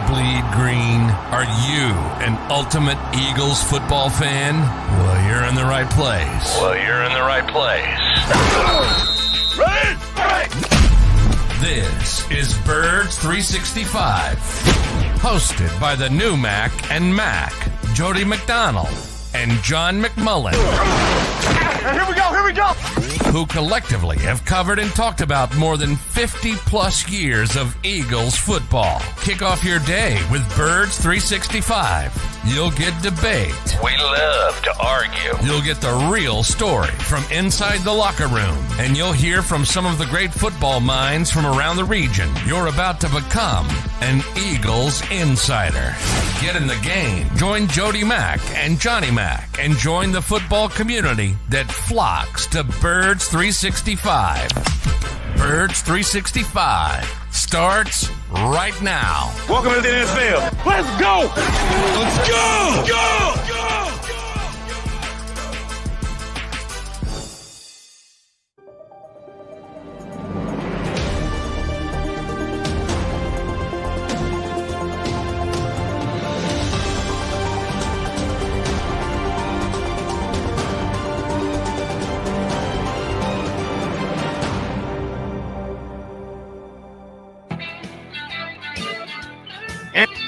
bleed green? Are you an ultimate Eagles football fan? Well, you're in the right place. This is Birds 365, hosted by the new Mac and Mac, Jody McDonald and John McMullen. Here we go. Who collectively have covered and talked about more than 50 plus years of Eagles football. Kick off your day with Birds 365. You'll get debate. We love to argue. You'll get the real story from inside the locker room. And you'll hear from some of the great football minds from around the region. You're about to become an Eagles insider. Get in the game. Join Jody Mack and Johnny Mack and join the football community that flocks to Birds 365. Birds 365 starts right now. Welcome to the NFL. Let's go. Go.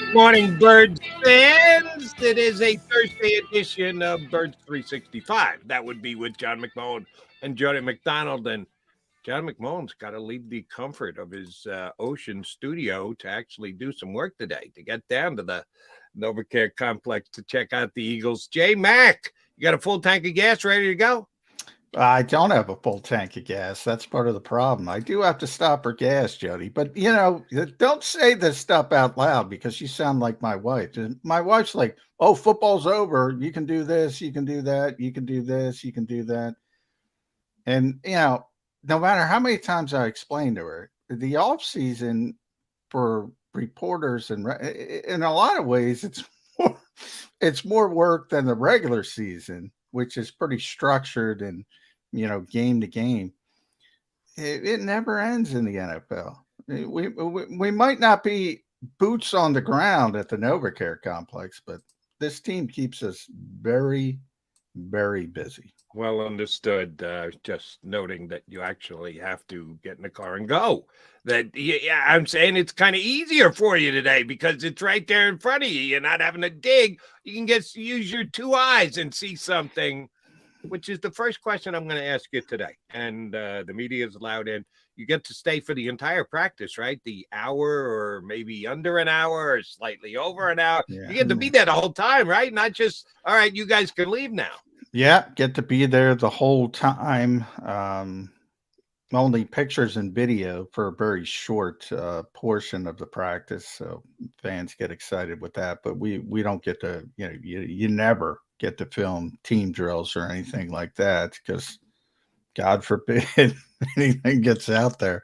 Good morning, Birds fans. It is a Thursday edition of Birds 365. That would be with John McMullen and Jody McDonald. And John McMullen's got to leave the comfort of his Ocean studio to actually do some work today, to get down to the NovaCare complex to check out the Eagles. J Mac, you got a full tank of gas ready to go? I don't have a full tank of gas. That's part of the problem. I do have to stop for gas, Jody. But, you know, don't say this stuff out loud because you sound like my wife. And my wife's like, oh, football's over. You can do this. You can do that. You can do this. You can do that. And, you know, no matter how many times I explain to her, the off season for reporters and in a lot of ways, it's more work than the regular season, which is pretty structured and, you know, game to game. It never ends in the NFL. We might not be boots on the ground at the NovaCare complex, but this team keeps us very, very busy. Well understood. Just noting that you actually have to get in the car and go. Yeah, I'm saying it's kind of easier for you today because it's right there in front of you. You're not having to dig. You can use your two eyes and see something, which is the first question I'm going to ask you today. And the media is allowed in. You get to stay for the entire practice, right? The hour or maybe under an hour or slightly over an hour. Yeah. You get to be there the whole time, right? Not just, all right, you guys can leave now. Yeah, get to be there the whole time. Only pictures and video for a very short portion of the practice, so fans get excited with that. But we don't get to, you know, you never get to film team drills or anything like that because God forbid anything gets out there.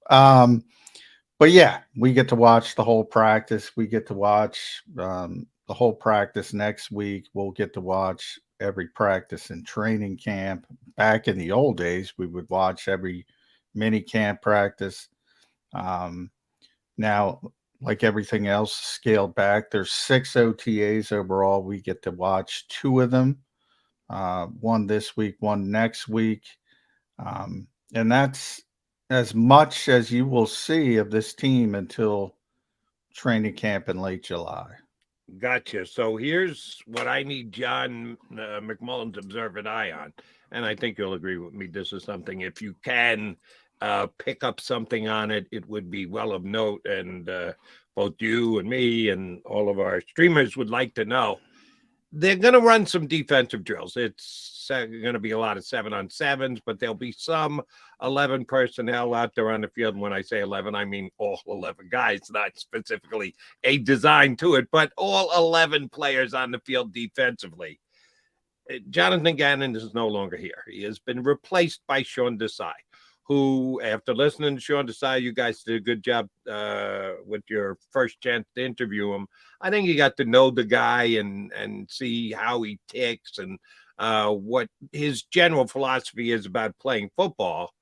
But yeah, we get to watch the whole practice. We get to watch the whole practice next week. We'll get to watch every practice in training camp. Back in the old days, we would watch every mini camp practice. Now, like everything else, scaled back. There's 6 OTAs overall. We get to watch 2 of them. One this week, one next week. And that's as much as you will see of this team until training camp in late July. Gotcha. So here's what I need John McMullen's observant eye on. And I think you'll agree with me. This is something, if you can pick up something on it, it would be well of note. And both you and me and all of our streamers would like to know. They're going to run some defensive drills. It's going to be a lot of 7-on-7s, but there'll be some 11 personnel out there on the field. And when I say 11, I mean all 11 guys, not specifically a design to it, but all 11 players on the field defensively. Jonathan Gannon is no longer here. He has been replaced by Sean Desai, who, after listening to Sean Desai, you guys did a good job with your first chance to interview him. I think you got to know the guy and see how he ticks and what his general philosophy is about playing football.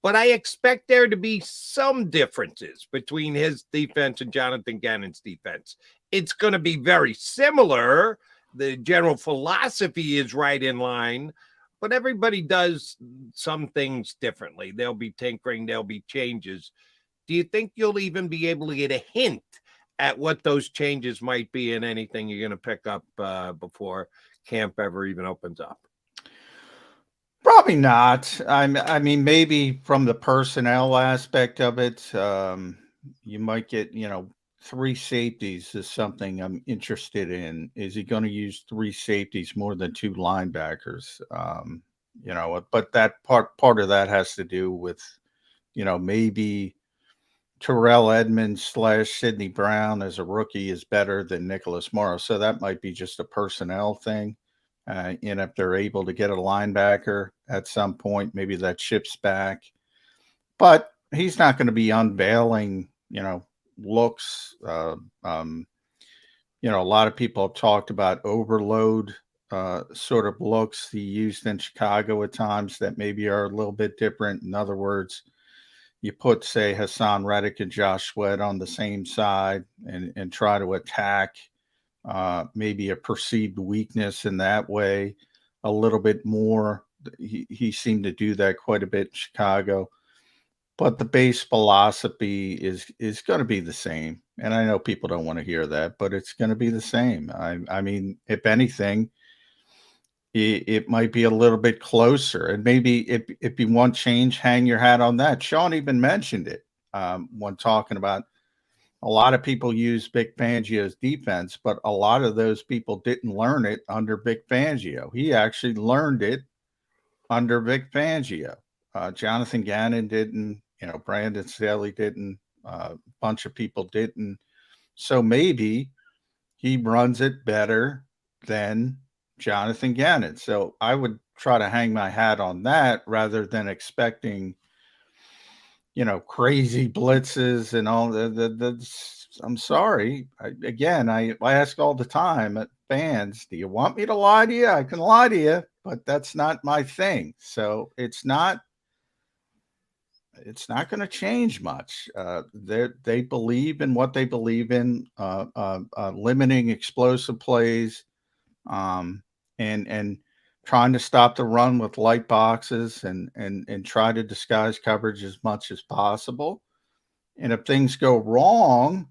but I expect there to be some differences between his defense and Jonathan Gannon's defense. It's going to be very similar. The general philosophy is right in line, but everybody does some things differently. There'll be tinkering, there'll be changes. Do you think you'll even be able to get a hint at what those changes might be in anything you're going to pick up before camp ever even opens up? Probably not. I mean, maybe from the personnel aspect of it, you might get, 3 safeties is something I'm interested in. Is he going to use 3 safeties more than 2 linebackers? But that part of that has to do with, maybe Terrell Edmonds / Sidney Brown as a rookie is better than Nicholas Morrow. So that might be just a personnel thing. If they're able to get a linebacker at some point, maybe that shifts back. But he's not going to be unveiling, looks. A lot of people have talked about overload sort of looks he used in Chicago at times that maybe are a little bit different. In other words, you put, say, Hassan Reddick and Josh Sweat on the same side and try to attack maybe a perceived weakness in that way a little bit more. He seemed to do that quite a bit in Chicago. But the base philosophy is going to be the same. And I know people don't want to hear that, but it's going to be the same. I mean, if anything, it might be a little bit closer. And maybe if you want change, hang your hat on that. Sean even mentioned it when talking about a lot of people use Vic Fangio's defense, but a lot of those people didn't learn it under Vic Fangio. He actually learned it under Vic Fangio. Jonathan Gannon didn't, Brandon Staley didn't, a bunch of people didn't. So maybe he runs it better than Jonathan Gannon. So I would try to hang my hat on that rather than expecting, crazy blitzes and all I'm sorry. I ask all the time at fans, do you want me to lie to you? I can lie to you, but that's not my thing. So it's not going to change much. They believe in what they believe in, limiting explosive plays, and trying to stop the run with light boxes and try to disguise coverage as much as possible. And if things go wrong,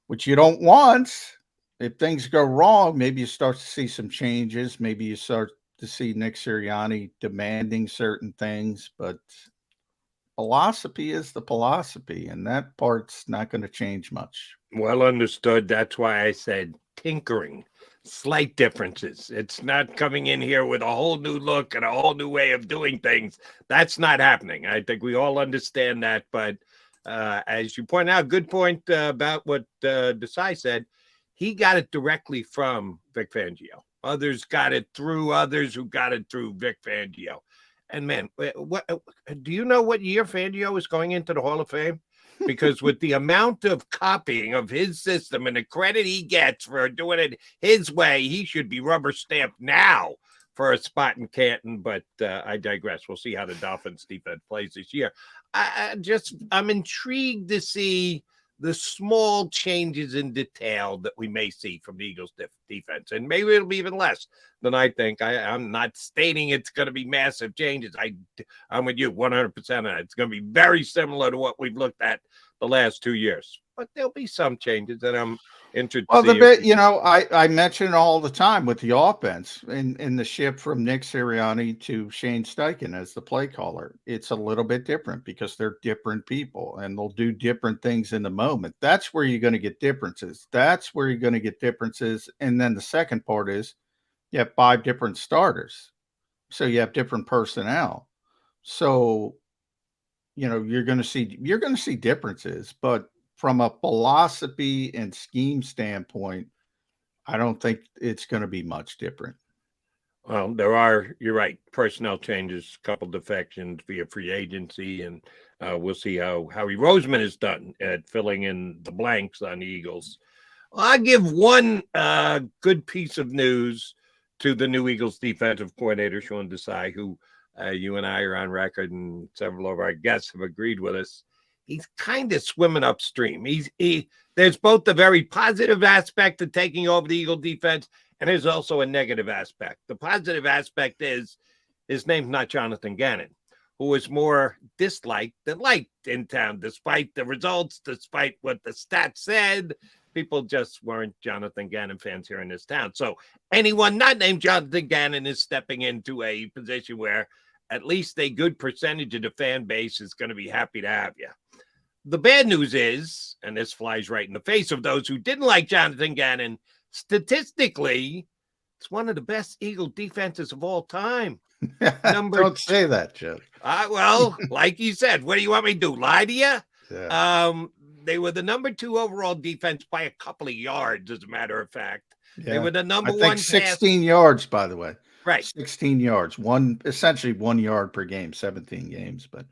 which you don't want, if things go wrong, maybe you start to see some changes. Maybe you start to see Nick Sirianni demanding certain things, but philosophy is the philosophy, and that part's not going to change much. Well understood. That's why I said tinkering, slight differences. It's not coming in here with a whole new look and a whole new way of doing things. That's not happening. I think we all understand that. But as you point out, good point about what Desai said. He got it directly from Vic Fangio. Others got it through others who got it through Vic Fangio. And man, what do you know what year Fangio is going into the Hall of Fame? Because with the amount of copying of his system and the credit he gets for doing it his way, he should be rubber stamped now for a spot in Canton. But I digress. We'll see how the Dolphins defense plays this year. I'm intrigued to see the small changes in detail that we may see from the Eagles defense. And maybe it'll be even less than I think. I'm not stating it's going to be massive changes. I'm with you 100% on it. It's going to be very similar to what we've looked at the last 2 years. But there'll be some changes that I'm interested Well, I mention it all the time with the offense in the shift from Nick Sirianni to Shane Steichen as the play caller. It's a little bit different because they're different people and they'll do different things in the moment. That's where you're going to get differences. And then the second part is you have 5 different starters. So you have different personnel. So, you're going to see differences, but from a philosophy and scheme standpoint, I don't think it's going to be much different. Well, you're right, personnel changes, a couple defections via free agency, and we'll see how Howie Roseman is done at filling in the blanks on the Eagles. I'll give one good piece of news to the new Eagles defensive coordinator, Sean Desai, who You and I are on record, and several of our guests have agreed with us. He's kind of swimming upstream. There's both the very positive aspect of taking over the Eagle defense, and there's also a negative aspect. The positive aspect is his name's not Jonathan Gannon, who is more disliked than liked in town, despite the results, despite what the stats said. People just weren't Jonathan Gannon fans here in this town. So anyone not named Jonathan Gannon is stepping into a position where at least a good percentage of the fan base is going to be happy to have you. The bad news is, and this flies right in the face of those who didn't like Jonathan Gannon, statistically, it's one of the best Eagle defenses of all time. Don't say that, Joe. Well, like you said, what do you want me to do? Lie to you? Yeah. They were the number 2 overall defense by a couple of yards, as a matter of fact. Yeah. They were the number I one. 16 yards, by the way. Right. 16 yards. Essentially 1 yard per game, 17 games, but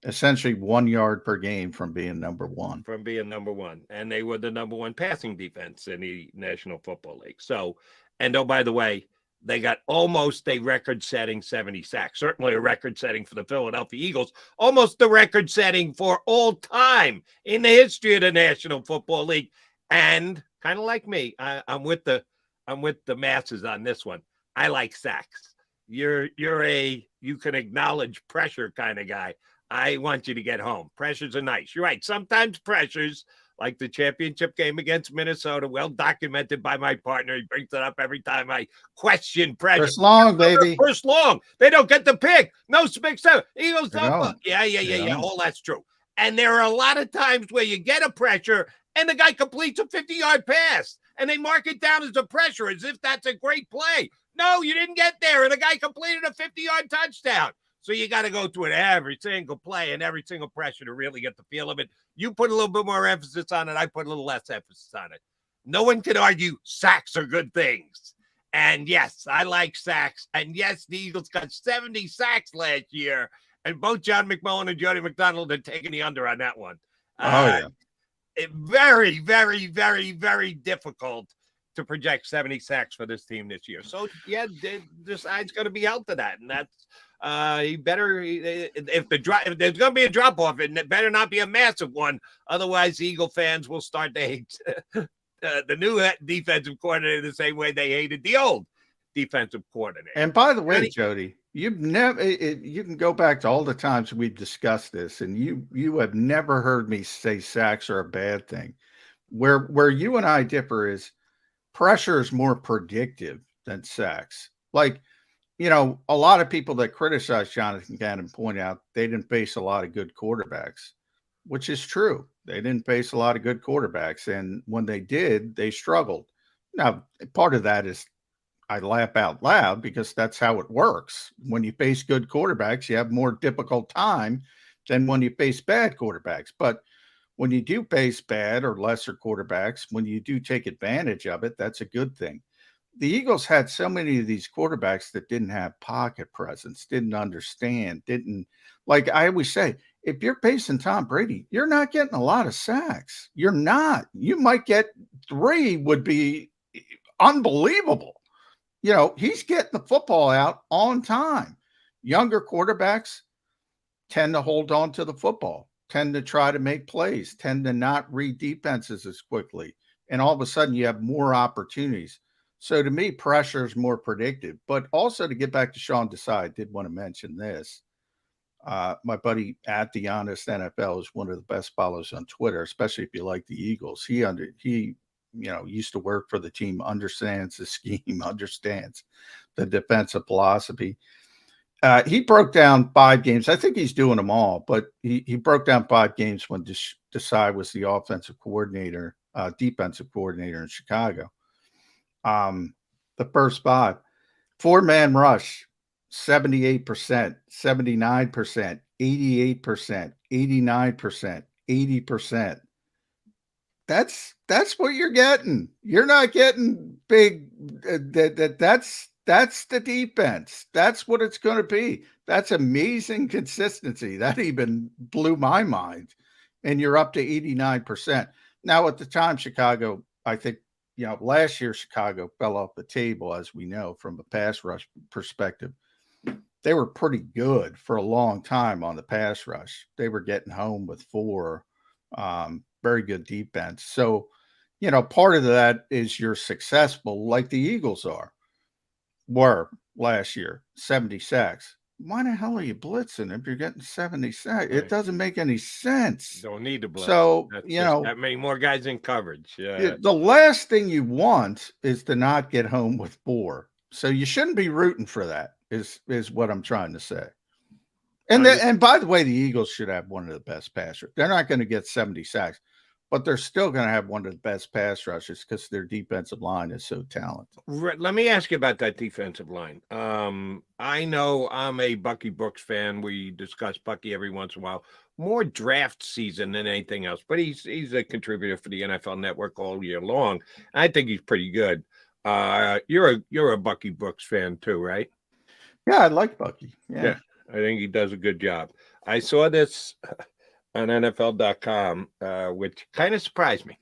essentially 1 yard per game from being number 1. From being number 1. And they were the number 1 passing defense in the National Football League. So, and oh, by the way, they got almost a record-setting 70 sacks, certainly a record-setting for the Philadelphia Eagles, almost the record-setting for all time in the history of the National Football League. And kind of like me, I'm with the masses on this one. I like sacks. You're you can acknowledge pressure kind of guy. I want you to get home. Pressures are nice. You're right. Sometimes pressures, like the championship game against Minnesota, well documented by my partner. He brings it up every time I question pressure. First long, baby. First long. They don't get the pick. No big seven. Eagles don't. Yeah. All that's true. And there are a lot of times where you get a pressure and the guy completes a 50-yard pass and they mark it down as a pressure as if that's a great play. No, you didn't get there. And the guy completed a 50-yard touchdown. So you got to go through it every single play and every single pressure to really get the feel of it. You put a little bit more emphasis on it. I put a little less emphasis on it. No one can argue sacks are good things. And yes, I like sacks. And yes, the Eagles got 70 sacks last year. And both John McMullen and Jody McDonald had taken the under on that one. Very, very, very, very difficult to project 70 sacks for this team this year. So, yeah, the side's going to be out to that. And that's if there's going to be a drop off, it better not be a massive one. Otherwise, the Eagle fans will start to hate the new defensive coordinator the same way they hated the old defensive coordinator. And by the way, Jody, you can go back to all the times we've discussed this, and you have never heard me say sacks are a bad thing. Where you and I differ is pressure is more predictive than sacks. Like, you know, a lot of people that criticize Jonathan Gannon point out they didn't face a lot of good quarterbacks, which is true. They didn't face a lot of good quarterbacks. And when they did, they struggled. Now, part of that is I laugh out loud because that's how it works. When you face good quarterbacks, you have more difficult time than when you face bad quarterbacks. But when you do face bad or lesser quarterbacks, when you do take advantage of it, that's a good thing. The Eagles had so many of these quarterbacks that didn't have pocket presence, didn't understand, like I always say, if you're facing Tom Brady, you're not getting a lot of sacks. You're not. You might get 3 would be unbelievable. You know, he's getting the football out on time. Younger quarterbacks tend to hold on to the football, tend to try to make plays, tend to not read defenses as quickly. And all of a sudden you have more opportunities. So to me, pressure is more predictive. But also to get back to Sean Desai, I did want to mention this. My buddy at The Honest NFL is one of the best follows on Twitter, especially if you like the Eagles. He used to work for the team, understands the scheme, understands the defensive philosophy. He broke down 5 games. I think he's doing them all, but he broke down 5 games when Desai was the offensive coordinator, defensive coordinator in Chicago. The first 5, 4-man rush, 78%, 79%, 88%, 89%, 80%. That's what you're getting. You're not getting big. That's the defense. That's what it's going to be. That's amazing consistency. That even blew my mind. And you're up to 89%. Now, at the time, Chicago, I think, last year, Chicago fell off the table, as we know, from a pass rush perspective. they were pretty good for a long time on the pass rush. They were getting home with 4. Very good defense. So, part of that is you're successful like the Eagles were last year, 70 sacks. Why the hell are you blitzing if you're getting 70 sacks? Right. It doesn't make any sense. Don't need to blitz. So, That's just that many more guys in coverage. Yeah. The last thing you want is to not get home with 4. So you shouldn't be rooting for that, is what I'm trying to say. And by the way, the Eagles should have one of the best pass rushers. They're not going to get 70 sacks, but they're still going to have one of the best pass rushes because their defensive line is so talented. Let me ask you about that defensive line. I know I'm a Bucky Brooks fan. We discuss Bucky every once in a while. More draft season than anything else, but he's a contributor for the NFL Network all year long. I think he's pretty good. You're a Bucky Brooks fan too, right? Yeah, I like Bucky. Yeah. I think he does a good job. I saw this on NFL.com, which kind of surprised me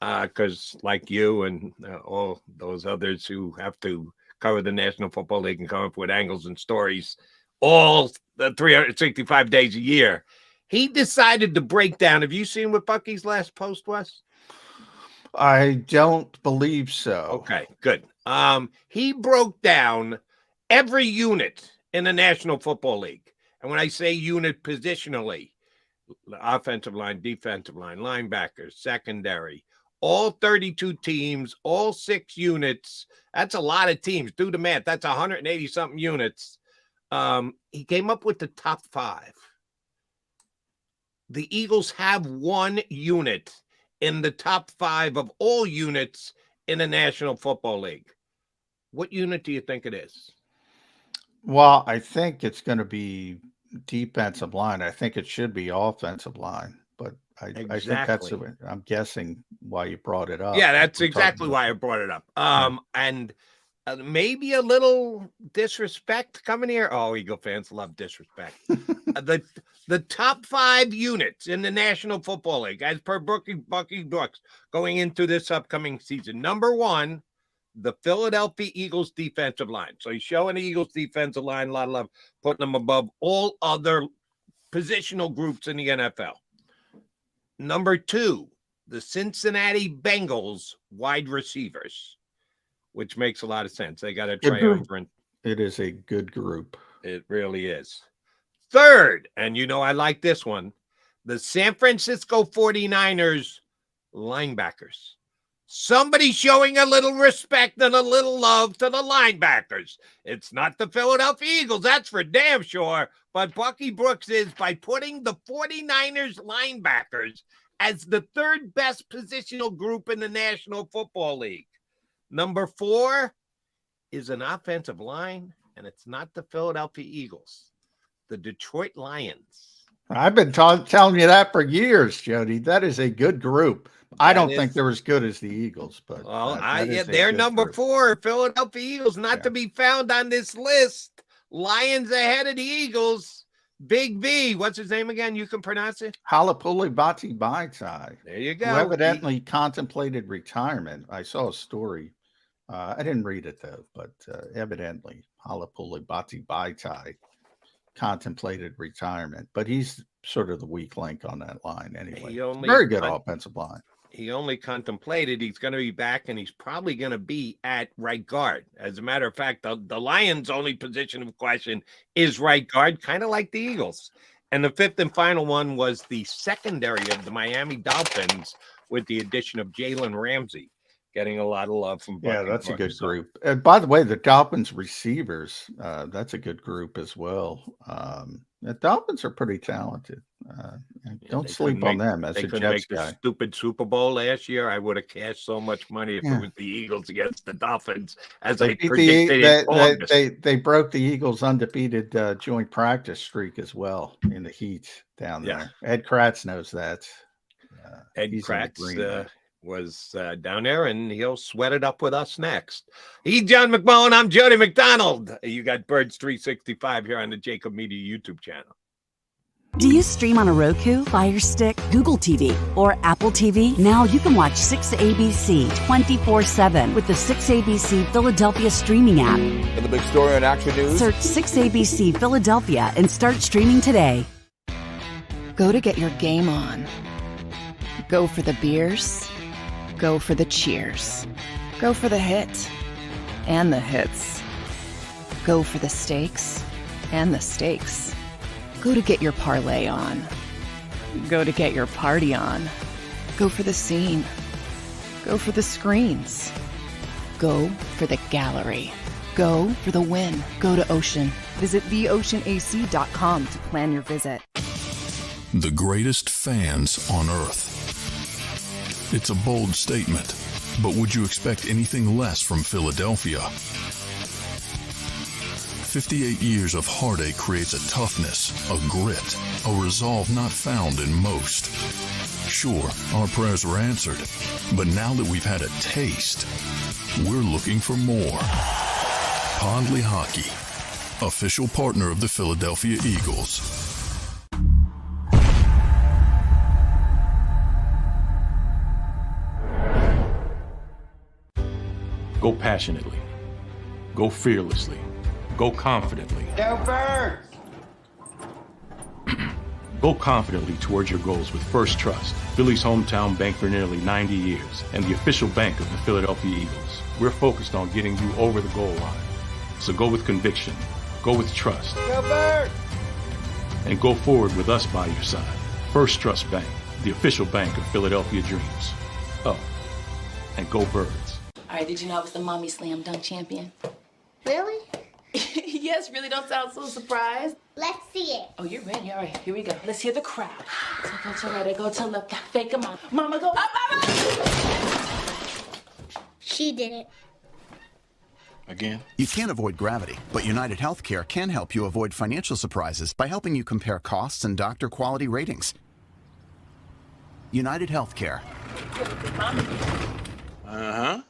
because like you and all those others who have to cover the National Football League and come up with angles and stories all the 365 days a year, he decided to break down. Have you seen what Bucky's last post was? I don't believe so. Okay, good. He broke down every unit in the National Football League. And when I say unit positionally, offensive line, defensive line, linebackers, secondary, all 32 teams, all 6 units. That's a lot of teams. Do the math. That's 180 something units. He came up with the top 5. The Eagles have 1 unit in the top 5 of all units in the National Football League. What unit do you think it is? Well, I think it's going to be defensive line. I think it should be offensive line, but I think that's I'm guessing why you brought it up. Yeah, that's exactly why I brought it up. And maybe a little disrespect coming here. Oh, Eagle fans love disrespect. The top 5 units in the National Football League, as per Bucky Brooks, going into this upcoming season. Number 1, the Philadelphia Eagles defensive line. So he's showing the Eagles defensive line, a lot of love, putting them above all other positional groups in the NFL. Number 2, the Cincinnati Bengals wide receivers, which makes a lot of sense. They got a triumvirate. It is a good group. It really is. 3rd, and I like this one, the San Francisco 49ers linebackers. Somebody showing a little respect and a little love to the linebackers. It's not the Philadelphia Eagles, that's for damn sure, but Bucky Brooks is by putting the 49ers linebackers as the 3rd best positional group in the National Football League. Number 4 is an offensive line, and it's not the Philadelphia Eagles, the Detroit Lions. I've been telling you that for years, Jody. That is a good group. I don't think they're as good as the Eagles, but they're number 4. Philadelphia Eagles, not to be found on this list. Lions ahead of the Eagles. Big V, what's his name again? You can pronounce it? Halapoulivaati Vaitai. There you go. Who evidently contemplated retirement. I saw a story. I didn't read it though, but evidently Halapoulivaati Vaitai contemplated retirement, but he's sort of the weak link on that line anyway. Very good offensive line. He only contemplated. He's going to be back, and he's probably going to be at right guard. As a matter of fact, the Lions' only position of question is right guard, kind of like the Eagles. And the 5th and final one was the secondary of the Miami Dolphins with the addition of Jalen Ramsey, getting a lot of love from Bucky. Yeah, that's a good group. And by the way, the Dolphins receivers, that's a good group as well. The Dolphins are pretty talented. Don't sleep on them as a Jets guy. The stupid Super Bowl last year. I would have cashed so much money if it was the Eagles against the Dolphins, as I predicted. They broke the Eagles' undefeated joint practice streak as well in the heat down there. Ed Krause knows that. Ed Krause was down there, and he'll sweat it up with us next. He's John McMullen. I'm Jody McDonald. You got Birds 365 here on the JAKIB Media YouTube channel. Do you stream on a Roku, Fire Stick, Google TV, or Apple TV? Now you can watch 6ABC 24/7 with the 6ABC Philadelphia streaming app. And the big story on Action News? Search 6ABC Philadelphia and start streaming today. Go to get your game on. Go for the beers. Go for the cheers. Go for the hit and the hits. Go for the stakes and the stakes. Go to get your parlay on. Go to get your party on. Go for the scene. Go for the screens. Go for the gallery. Go for the win. Go to Ocean. Visit theoceanac.com to plan your visit. The greatest fans on earth. It's a bold statement, but would you expect anything less from Philadelphia? 58 years of heartache creates a toughness, a grit, a resolve not found in most. Sure, our prayers were answered, but now that we've had a taste, we're looking for more. Pondley Hockey, official partner of the Philadelphia Eagles. Go passionately. Go fearlessly. Go confidently. Go Birds! Go confidently towards your goals with First Trust, Philly's hometown bank for nearly 90 years, and the official bank of the Philadelphia Eagles. We're focused on getting you over the goal line. So go with conviction. Go with trust. Go Birds! And go forward with us by your side. First Trust Bank, the official bank of Philadelphia dreams. Oh, and go Birds. All right, did you know I was the mommy slam dunk champion? Really? Yes, really don't sound so surprised. Let's see it. Oh, you're ready. All right, here we go. Let's hear the crowd. So go to right, I go to left, fake a mom. Mama, go up, mama! She did it. Again? You can't avoid gravity, but United Healthcare can help you avoid financial surprises by helping you compare costs and doctor quality ratings. United Healthcare. Uh-huh.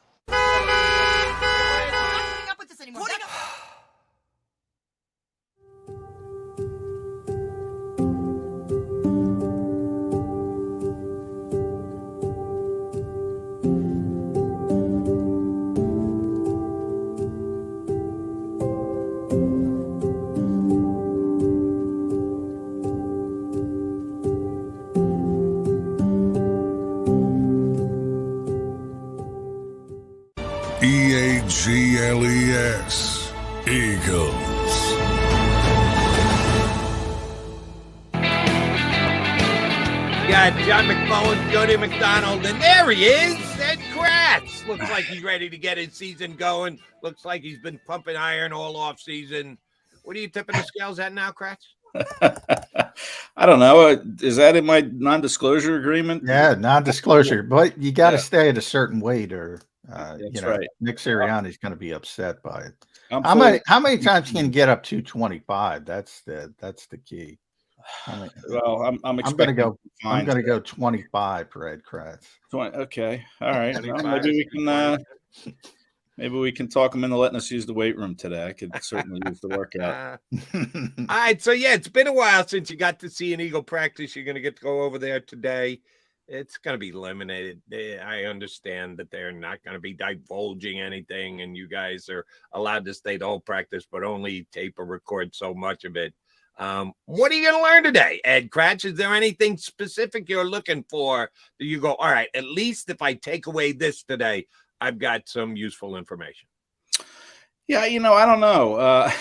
EAGLES, Eagles. Got John McMullen, Jody McDonald, and there he is, Ed Krause. Looks like he's ready to get his season going. Looks like he's been pumping iron all off season. What are you tipping the scales at now, Krause? I don't know. Is that in my non-disclosure agreement? Yeah, non-disclosure, but you got to stay at a certain weight, or right. Nick Sirianni's going to be upset by it. How many times can you get up to 25? That's the key. Well, I'm going to go 25 for Ed Krause. 20. Okay, all right. Well, maybe we can talk him into letting us use the weight room today. I could certainly use the workout. All right, so yeah, it's been a while since you got to see an Eagle practice. You're going to get to go over there today. It's going to be limited. I understand that they're not going to be divulging anything, and you guys are allowed to stay the whole practice, but only tape or record so much of it. What are you going to learn today, Ed Krause? Is there anything specific you're looking for? Do you go, all right, at least if I take away this today, I've got some useful information? Yeah, I don't know.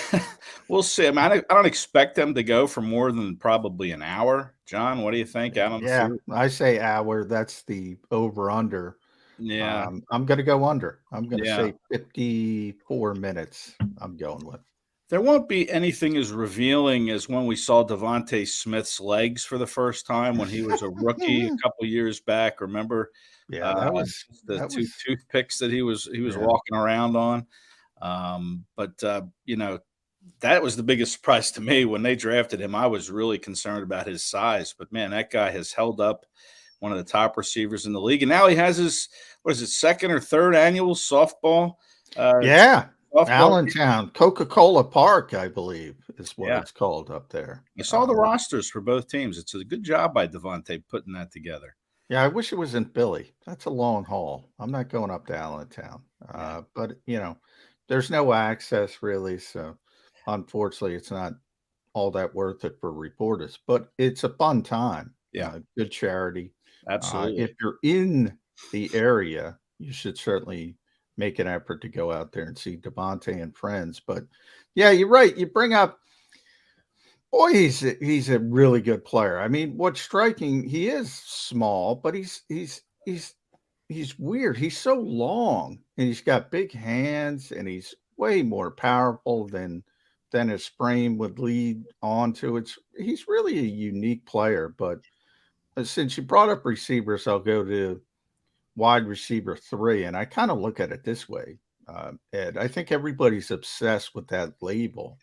We'll see. I mean, I don't expect them to go for more than probably an hour. John, what do you think? I say hour. That's the over-under. Yeah. I'm going to go under. I'm going to say 54 minutes I'm going with. There won't be anything as revealing as when we saw Devontae Smith's legs for the first time when he was a rookie a couple years back. Remember? Yeah, that was two toothpicks that he was walking around on. That was the biggest surprise to me when they drafted him. I was really concerned about his size, but man, that guy has held up, one of the top receivers in the league. And now he has his, second or third annual softball Allentown, Coca-Cola Park, I believe, is what Yeah. it's called up there. I saw the rosters for both teams. It's a good job by Devontae putting that together. Yeah, I wish it was in Philly. That's a long haul. I'm not going up to Allentown. But, there's no access really. So, unfortunately, it's not all that worth it for reporters. But it's a fun time. Yeah. Good charity. Absolutely. If you're in the area, you should certainly make an effort to go out there and see Devontae and friends. But, yeah, you're right. You bring up, boy, he's a really good player. I mean, what's striking, he is small, but he's weird. He's so long, and he's got big hands, and he's way more powerful than his frame would lead on to. He's really a unique player. But since you brought up receivers, I'll go to wide receiver 3, and I kind of look at it this way, Ed. I think everybody's obsessed with that label.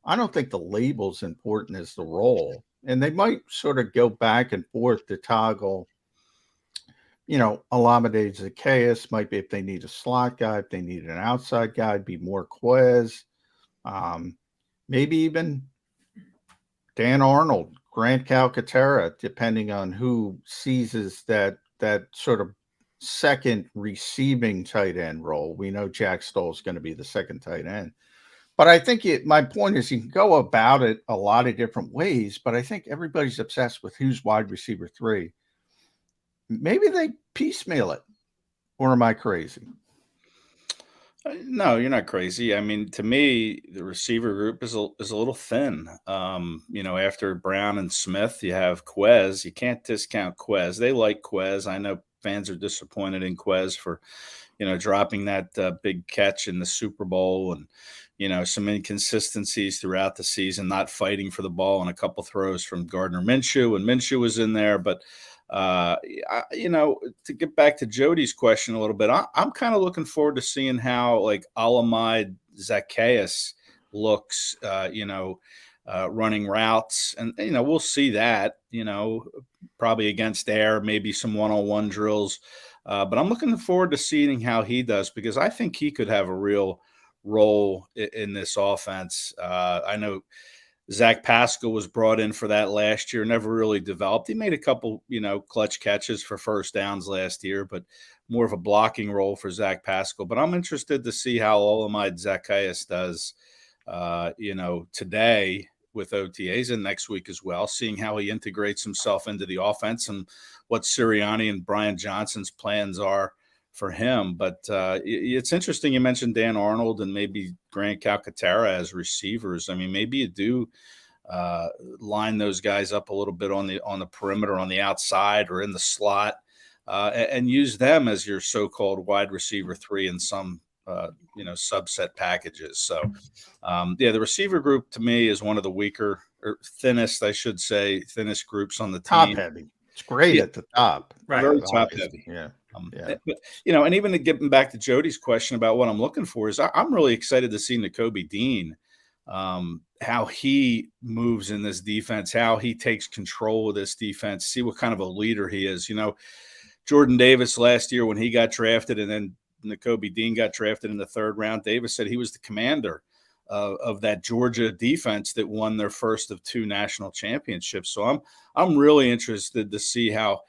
I don't think the label's important as the role. And they might sort of go back and forth to toggle, Olamide Zaccheaus might be, if they need a slot guy, if they need an outside guy, be more Quez. Maybe even Dan Arnold, Grant Calcaterra, depending on who seizes that sort of second receiving tight end role. We know Jack Stoll's going to be the second tight end. But I think my point is you can go about it a lot of different ways, but I think everybody's obsessed with who's wide receiver 3. Maybe they piecemeal it, or am I crazy? No, you're not crazy. I mean, to me, the receiver group is a little thin. After Brown and Smith, you have Quez. You can't discount Quez. They like Quez. I know fans are disappointed in Quez for, dropping that big catch in the Super Bowl and, some inconsistencies throughout the season, not fighting for the ball and a couple throws from Gardner Minshew, and Minshew was in there. But, to get back to Jody's question a little bit, I'm kind of looking forward to seeing how Olamide Zaccheaus looks, running routes. And, we'll see that, probably against air, maybe some one-on-one drills. But I'm looking forward to seeing how he does, because I think he could have a real role in this offense. I know Zach Pascal was brought in for that last year, never really developed. He made a couple, clutch catches for first downs last year, but more of a blocking role for Zach Pascal. But I'm interested to see how Olamide Zaccheaus does, today with OTAs and next week as well, seeing how he integrates himself into the offense and what Sirianni and Brian Johnson's plans are for him. But it's interesting you mentioned Dan Arnold and maybe Grant Calcaterra as receivers. I mean, maybe you do line those guys up a little bit on the perimeter, on the outside or in the slot, and use them as your so-called wide receiver 3 in some subset packages. So the receiver group to me is one of the weaker, or thinnest, I should say, thinnest groups on the team. Top heavy. It's great at the top. Right. Very top heavy. Yeah. But, and even to getting back to Jody's question about what I'm looking for is I'm really excited to see Nakobe Dean, how he moves in this defense, how he takes control of this defense, see what kind of a leader he is. Jordan Davis last year when he got drafted, and then Nakobe Dean got drafted in the 3rd round, Davis said he was the commander of that Georgia defense that won their first of 2 national championships. So I'm really interested to see how,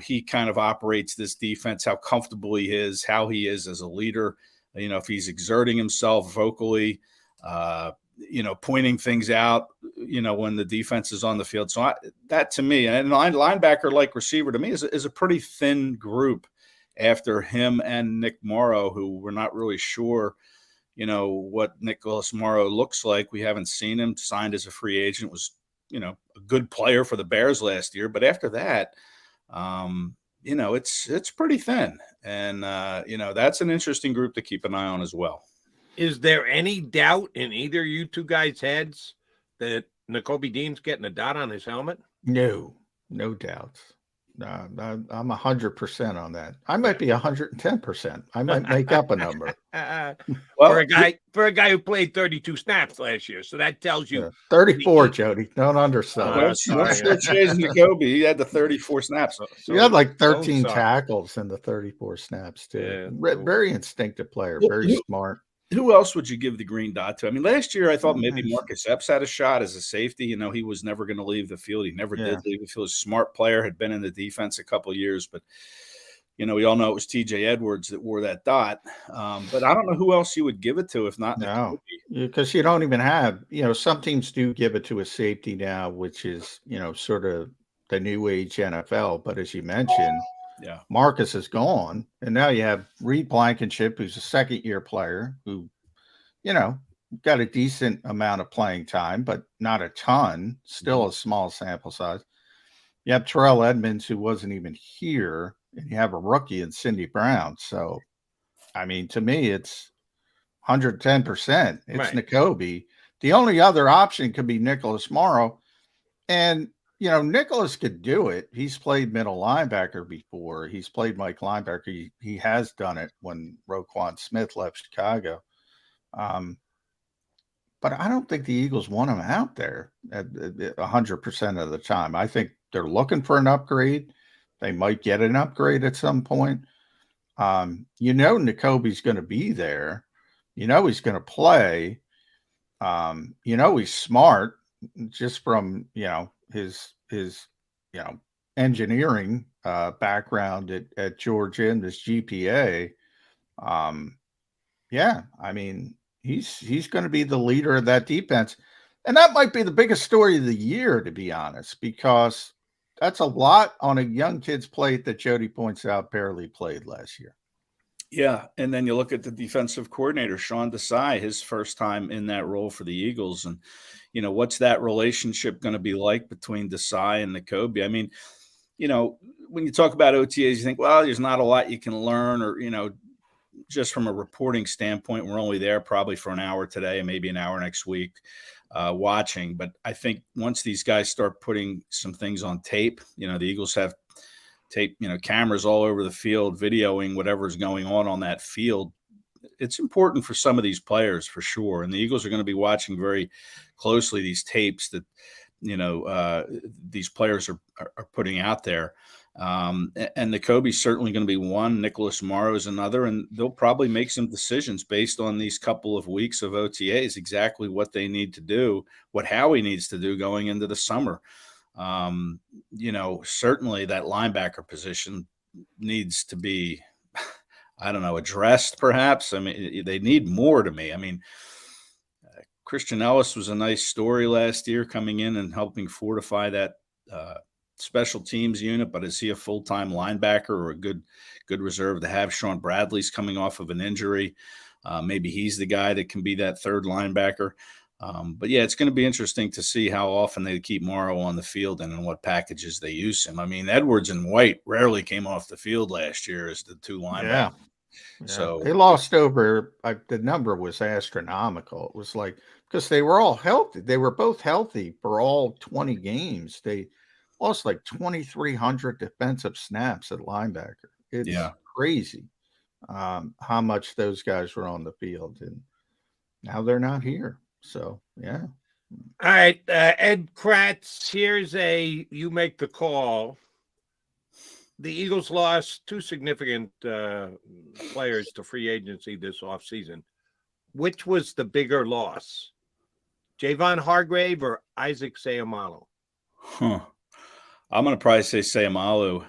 he kind of operates this defense, how comfortable he is, how he is as a leader, if he's exerting himself vocally, pointing things out, when the defense is on the field. So that to me, and linebacker like receiver to me is a pretty thin group after him and Nick Morrow, who we're not really sure, what Nicholas Morrow looks like. We haven't seen him. Signed as a free agent, was, a good player for the Bears last year. But after that, it's pretty thin. And, that's an interesting group to keep an eye on as well. Is there any doubt in either you two guys' heads that Nakobe Dean's getting a dot on his helmet? No doubts. I'm 100% on that. I might be 110%. I might make up a number. For a guy who played 32 snaps last year, so that tells you 34. Jody, don't undersell. Let's change Nakobe. He had the 34 snaps. He had like 13 tackles in the 34 snaps too. Yeah. Very instinctive player, very smart. Who else would you give the green dot to? I mean, last year I thought maybe Marcus Epps had a shot as a safety. You know, he was never going to leave the field. He never did leave the field. A smart player, had been in the defense a couple of years, but you know, we all know it was TJ Edwards that wore that dot. But I don't know who else you would give it to if not No, because you don't even have, you know, some teams do give it to a safety now, which is, you know, sort of the new age NFL. But as you mentioned, Marcus is gone. And now you have Reed Blankenship, who's a second-year player who, you know, got a decent amount of playing time, but not a ton, still a small sample size. You have Terrell Edmonds, who wasn't even here, and you have a rookie in Cindy Brown. So, I mean, to me, it's 110%. It's Nakobe. The only other option could be Nicholas Morrow. And, you know, Nicholas could do it. He's played middle linebacker before. He's played Mike linebacker. He has done it when Roquan Smith left Chicago. But I don't think the Eagles want him out there at 100% of the time. I think they're looking for an upgrade. They might get an upgrade at some point. You know, Nakobe's going to be there. You know, he's going to play. You know, he's smart just from, you know, his you know, engineering background at Georgia and his GPA. Yeah, I mean, he's going to be the leader of that defense. And that might be the biggest story of the year, to be honest, because that's a lot on a young kid's plate that Jody points out barely played last year. Yeah, and then you look at the defensive coordinator, Sean Desai, his first time in that role for the Eagles. And, you know, what's that relationship going to be like between Desai and Nakobe? I mean, you know, when you talk about OTAs, you think, well, there's not a lot you can learn, or, you know, just from a reporting standpoint, we're only there probably for an hour today and maybe an hour next week watching. But I think once these guys start putting some things on tape, you know, the Eagles have tape, you know, cameras all over the field, videoing whatever's going on that field. It's important for some of these players for sure. And the Eagles are going to be watching very closely these tapes that, you know, these players are putting out there. And Nakobe's certainly going to be one. Nicholas Morrow is another, and they'll probably make some decisions based on these couple of weeks of OTAs, exactly what they need to do, what Howie needs to do going into the summer. You know, certainly that linebacker position needs to be, I don't know, addressed perhaps. I mean, they need more to me. I mean, Christian Ellis was a nice story last year coming in and helping fortify that special teams unit, but is he a full-time linebacker or a good reserve to have? Sean Bradley's coming off of an injury. Maybe he's the guy that can be that third linebacker. But yeah, it's going to be interesting to see how often they keep Morrow on the field and in what packages they use him. I mean, Edwards and White rarely came off the field last year as the two linebackers. Yeah. So they lost over, the number was astronomical. It was like, because they were all healthy. They were both healthy for all 20 games. They lost like 2,300 defensive snaps at linebacker. It's crazy how much those guys were on the field. And now they're not here. So, yeah. All right, Ed Kratz, here's you make the call. The Eagles lost two significant players to free agency this offseason. Which was the bigger loss, Javon Hargrave or Isaac Seumalo? I'm going to probably say Seumalo.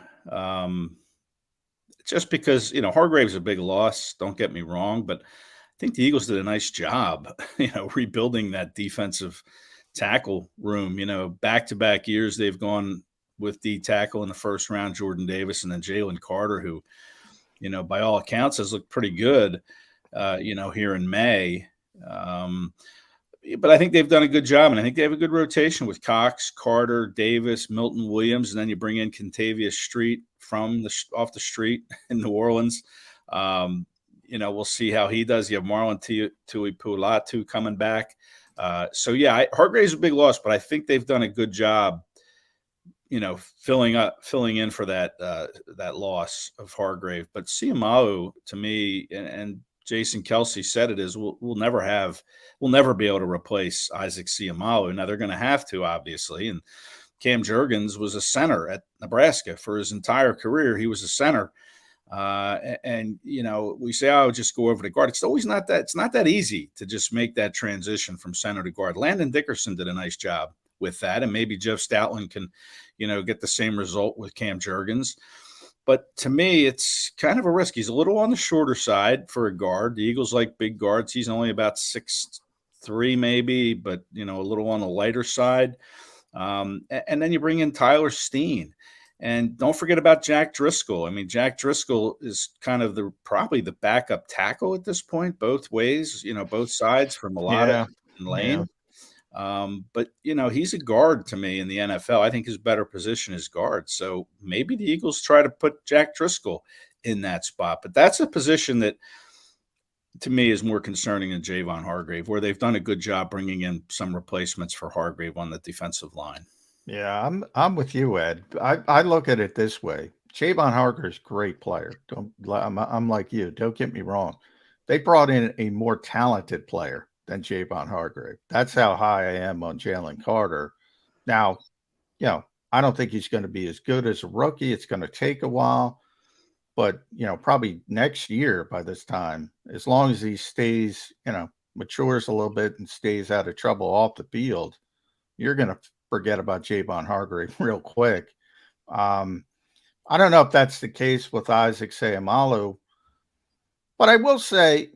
Just because, you know, Hargrave's a big loss, don't get me wrong, but I think the Eagles did a nice job, you know, rebuilding that defensive tackle room. You know, back-to-back years they've gone with D tackle in the first round, Jordan Davis, and then Jalen Carter, who, you know, by all accounts has looked pretty good, you know, here in May. But I think they've done a good job, and I think they have a good rotation with Cox, Carter, Davis, Milton Williams, and then you bring in Kentavious Street from off the street in New Orleans. You know, we'll see how he does. You have Marlon Tuipulotu coming back. So, yeah, Hargrave's a big loss, but I think they've done a good job, you know, filling in for that loss of Hargrave. But Seumalo, to me, and Jason Kelce said it is, we'll never be able to replace Isaac Seumalo. Now they're going to have to, obviously. And Cam Jurgens was a center at Nebraska for his entire career. He was a center. And we say, oh, just go over to guard. It's always not that. It's not that easy to just make that transition from center to guard. Landon Dickerson did a nice job with that, and maybe Jeff Stoutland can, get the same result with Cam Jurgens. But to me, it's kind of a risk. He's a little on the shorter side for a guard. The Eagles like big guards. He's only about 6'3", maybe, but a little on the lighter side. And then you bring in Tyler Steen. And don't forget about Jack Driscoll. I mean, Jack Driscoll is kind of probably the backup tackle at this point, both ways, both sides from Mulata and Lane. Yeah. But he's a guard to me in the NFL. I think his better position is guard. So maybe the Eagles try to put Jack Driscoll in that spot. But that's a position that, to me, is more concerning than Javon Hargrave, where they've done a good job bringing in some replacements for Hargrave on the defensive line. Yeah, I'm with you, Ed. I look at it this way. Javon Hargrave's a great player. I'm like you. Don't get me wrong. They brought in a more talented player than Javon Hargrave. That's how high I am on Jalen Carter. Now, I don't think he's going to be as good as a rookie. It's going to take a while, but probably next year by this time, as long as he stays, matures a little bit and stays out of trouble off the field, you're going to forget about Javon Hargrave real quick. I don't know if that's the case with Isaac Seumalo, but I will say,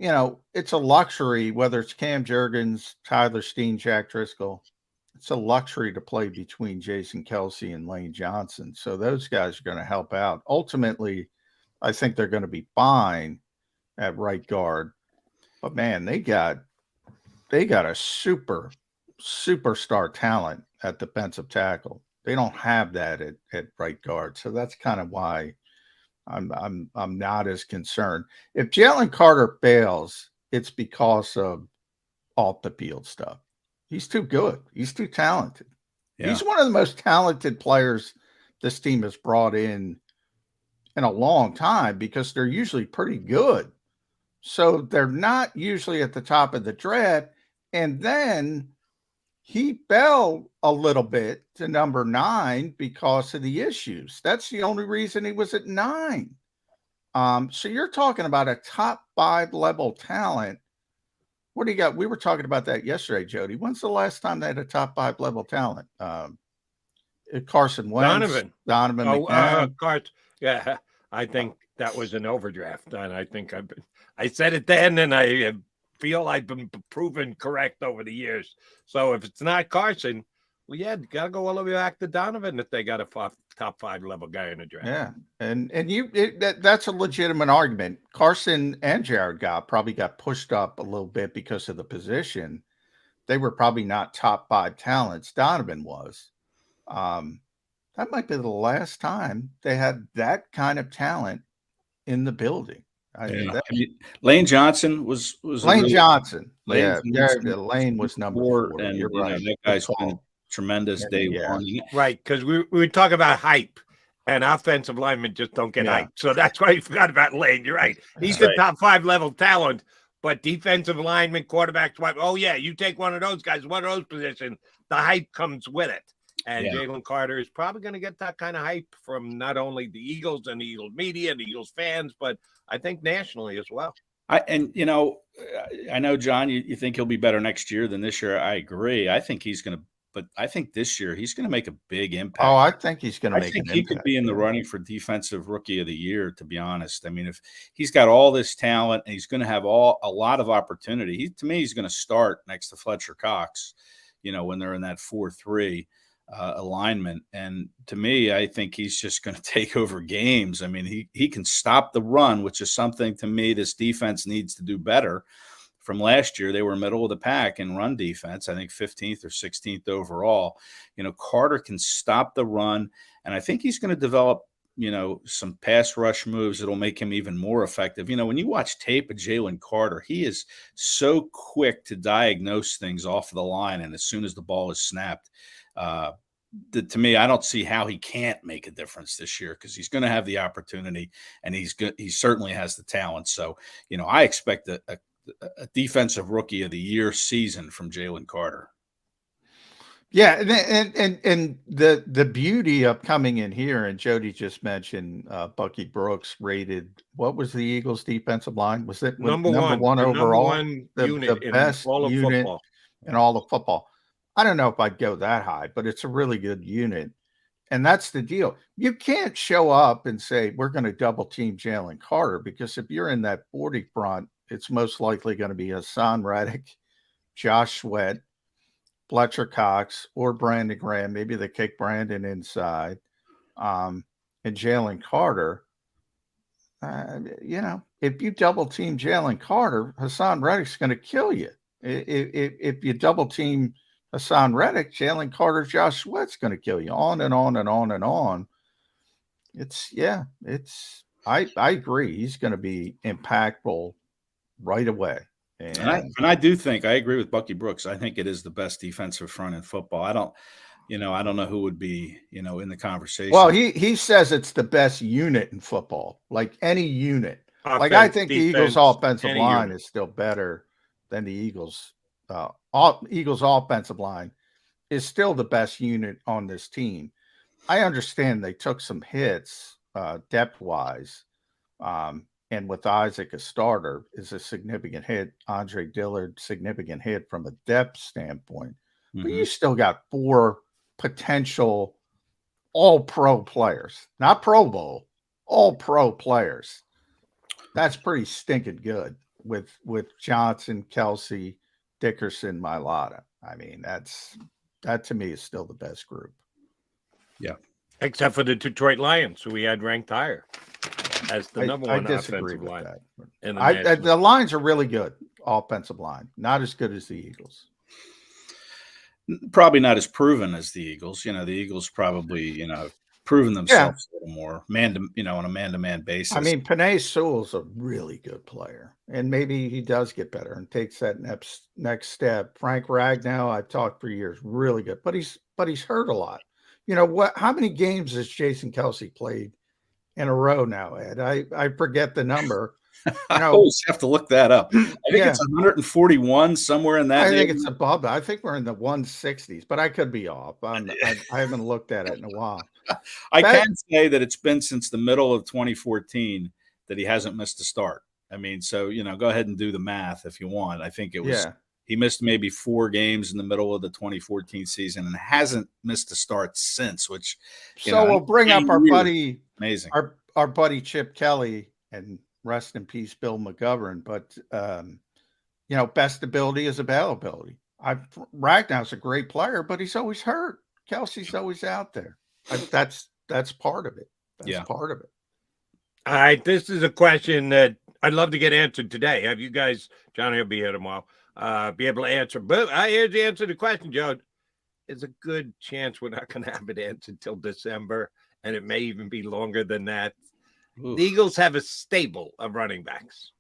it's a luxury, whether it's Cam Jurgens, Tyler Steen, Jack Driscoll, it's a luxury to play between Jason Kelce and Lane Johnson. So those guys are going to help out. Ultimately, I think they're going to be fine at right guard. But man, they got a superstar talent at defensive tackle. They don't have that at right guard. So that's kind of why I'm not as concerned. If Jalen Carter fails, it's because of off the field stuff. He's too good. He's too talented. Yeah. He's one of the most talented players this team has brought in a long time, because they're usually pretty good. So they're not usually at the top of the draft. And then he fell a little bit to number 9 because of the issues. That's the only reason he was at 9. So you're talking about a top 5 level talent. What do you got? We were talking about that yesterday, Jody. When's the last time they had a top 5 level talent? Carson Wentz, Donovan McNabb. Carson. Yeah, I think that was an overdraft, and I think I said it then, and I feel I've been proven correct over the years. So if it's not Carson, well, yeah, you got to go all the way back to Donovan if they got a top 5 level guy in the draft. Yeah, and that's a legitimate argument. Carson and Jared Goff probably got pushed up a little bit because of the position. They were probably not top 5 talents. Donovan was. That might be the last time they had that kind of talent in the building. Lane Johnson was Lane Johnson. Lane was number 4. And you're right. That guy's been tremendous day one. Right, because we talk about hype, and offensive linemen just don't get hype. So that's why you forgot about Lane. You're right. He's the top 5 level talent, but defensive linemen, quarterbacks, oh yeah, you take one of those guys, one of those positions, the hype comes with it. And Jalen Carter is probably going to get that kind of hype from not only the Eagles and the Eagles media and the Eagles fans, but I think nationally as well. I know, John, you think he'll be better next year than this year. I agree. I think he's going to, but I think this year he's going to make a big impact. Oh, I think he's going to make an impact. He could be in the running for Defensive Rookie of the Year, to be honest. I mean, if he's got all this talent and he's going to have a lot of opportunity, to me, he's going to start next to Fletcher Cox, when they're in that 4-3. Alignment. And to me, I think he's just going to take over games. I mean, he can stop the run, which is something to me this defense needs to do better. From last year, they were middle of the pack in run defense, I think 15th or 16th overall. Carter can stop the run, and I think he's going to develop, some pass rush moves that'll make him even more effective. When you watch tape of Jalen Carter, he is so quick to diagnose things off of the line, and as soon as the ball is snapped, to me, I don't see how he can't make a difference this year, because he's going to have the opportunity, and he's good. He certainly has the talent. So, I expect a Defensive Rookie of the Year season from Jalen Carter. Yeah, and the beauty of coming in here, and Jody just mentioned Bucky Brooks rated, what was the Eagles' defensive line? Was it Number number one, one the number overall? one The unit in best all of unit football. in all of football. I don't know if I'd go that high, but it's a really good unit. And that's the deal. You can't show up and say, we're going to double team Jalen Carter, because if you're in that 40 front, it's most likely going to be Hassan Reddick, Josh Sweat, Fletcher Cox, or Brandon Graham. Maybe they kick Brandon inside, and Jalen Carter. If you double team Jalen Carter, Hassan Reddick's going to kill you. If you double team Hassan Reddick, Jalen Carter, Josh Sweat's going to kill you. On and on and on and on. I agree. He's going to be impactful right away. And I do think I agree with Bucky Brooks. I think it is the best defensive front in football. I don't know who would be, in the conversation. Well, he says it's the best unit in football, like any unit. Offense, I think defense, the Eagles' offensive line unit is still better than the Eagles. Eagles' offensive line is still the best unit on this team. I understand they took some hits depth-wise, and with Isaac a starter is a significant hit. Andre Dillard, significant hit from a depth standpoint. Mm-hmm. But you still got 4 potential all-pro players, not Pro Bowl, all-pro players. That's pretty stinking good with Johnson, Kelce, Dickerson, Mailata. I mean, that to me is still the best group. Yeah. Except for the Detroit Lions, who we had ranked higher as the number one offensive line. The lines are really good, offensive line. Not as good as the Eagles. Probably not as proven as the Eagles. The Eagles probably, proven themselves a little more on a man-to-man basis. I mean, Penei Sewell's a really good player, and maybe he does get better and takes that next step. Frank Ragnow, I've talked for years, really good, but he's hurt a lot. How many games has Jason Kelce played in a row now, Ed? I forget the number. I always have to look that up. I think it's 141, somewhere in that. I think it's above that. I think we're in the 160s, but I could be off. I haven't looked at it in a while. I can say that it's been since the middle of 2014 that he hasn't missed a start. I mean, so, go ahead and do the math if you want. I think it was he missed maybe 4 games in the middle of the 2014 season and hasn't missed a start since, which we'll bring up our buddy, amazing, our buddy Chip Kelly, and rest in peace, Bill McGovern. But, best ability is availability. Ragnow's a great player, but he's always hurt. Kelce's always out there. That's part of it. That's part of it. All right. This is a question that I'd love to get answered today. Have you guys, Johnny will be here tomorrow, be able to answer. But here's the answer to the question, Joe. There's a good chance we're not going to have it answered until December, and it may even be longer than that. Ooh. The Eagles have a stable of running backs.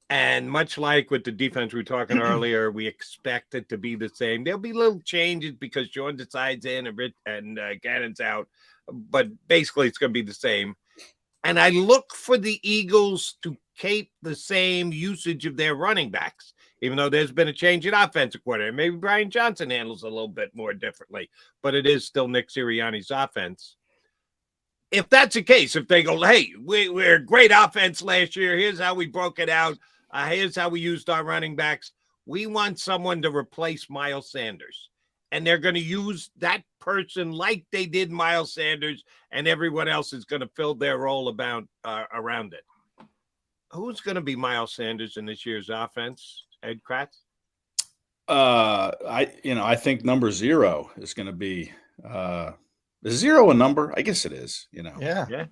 And much like with the defense we were talking earlier, we expect it to be the same. There'll be little changes because Sean decides in and Gannon's out. But basically, it's going to be the same. And I look for the Eagles to keep the same usage of their running backs, even though there's been a change in offensive coordinator. Maybe Brian Johnson handles it a little bit more differently, but it is still Nick Sirianni's offense. If that's the case, if they go, hey, we're a great offense last year, here's how we broke it out, here's how we used our running backs, we want someone to replace Miles Sanders. And they're going to use that person like they did Miles Sanders, and everyone else is going to fill their role around it. Who's going to be Miles Sanders in this year's offense, Ed Krause? I think number 0 is going to be is 0 a number? I guess it is. Yeah, it's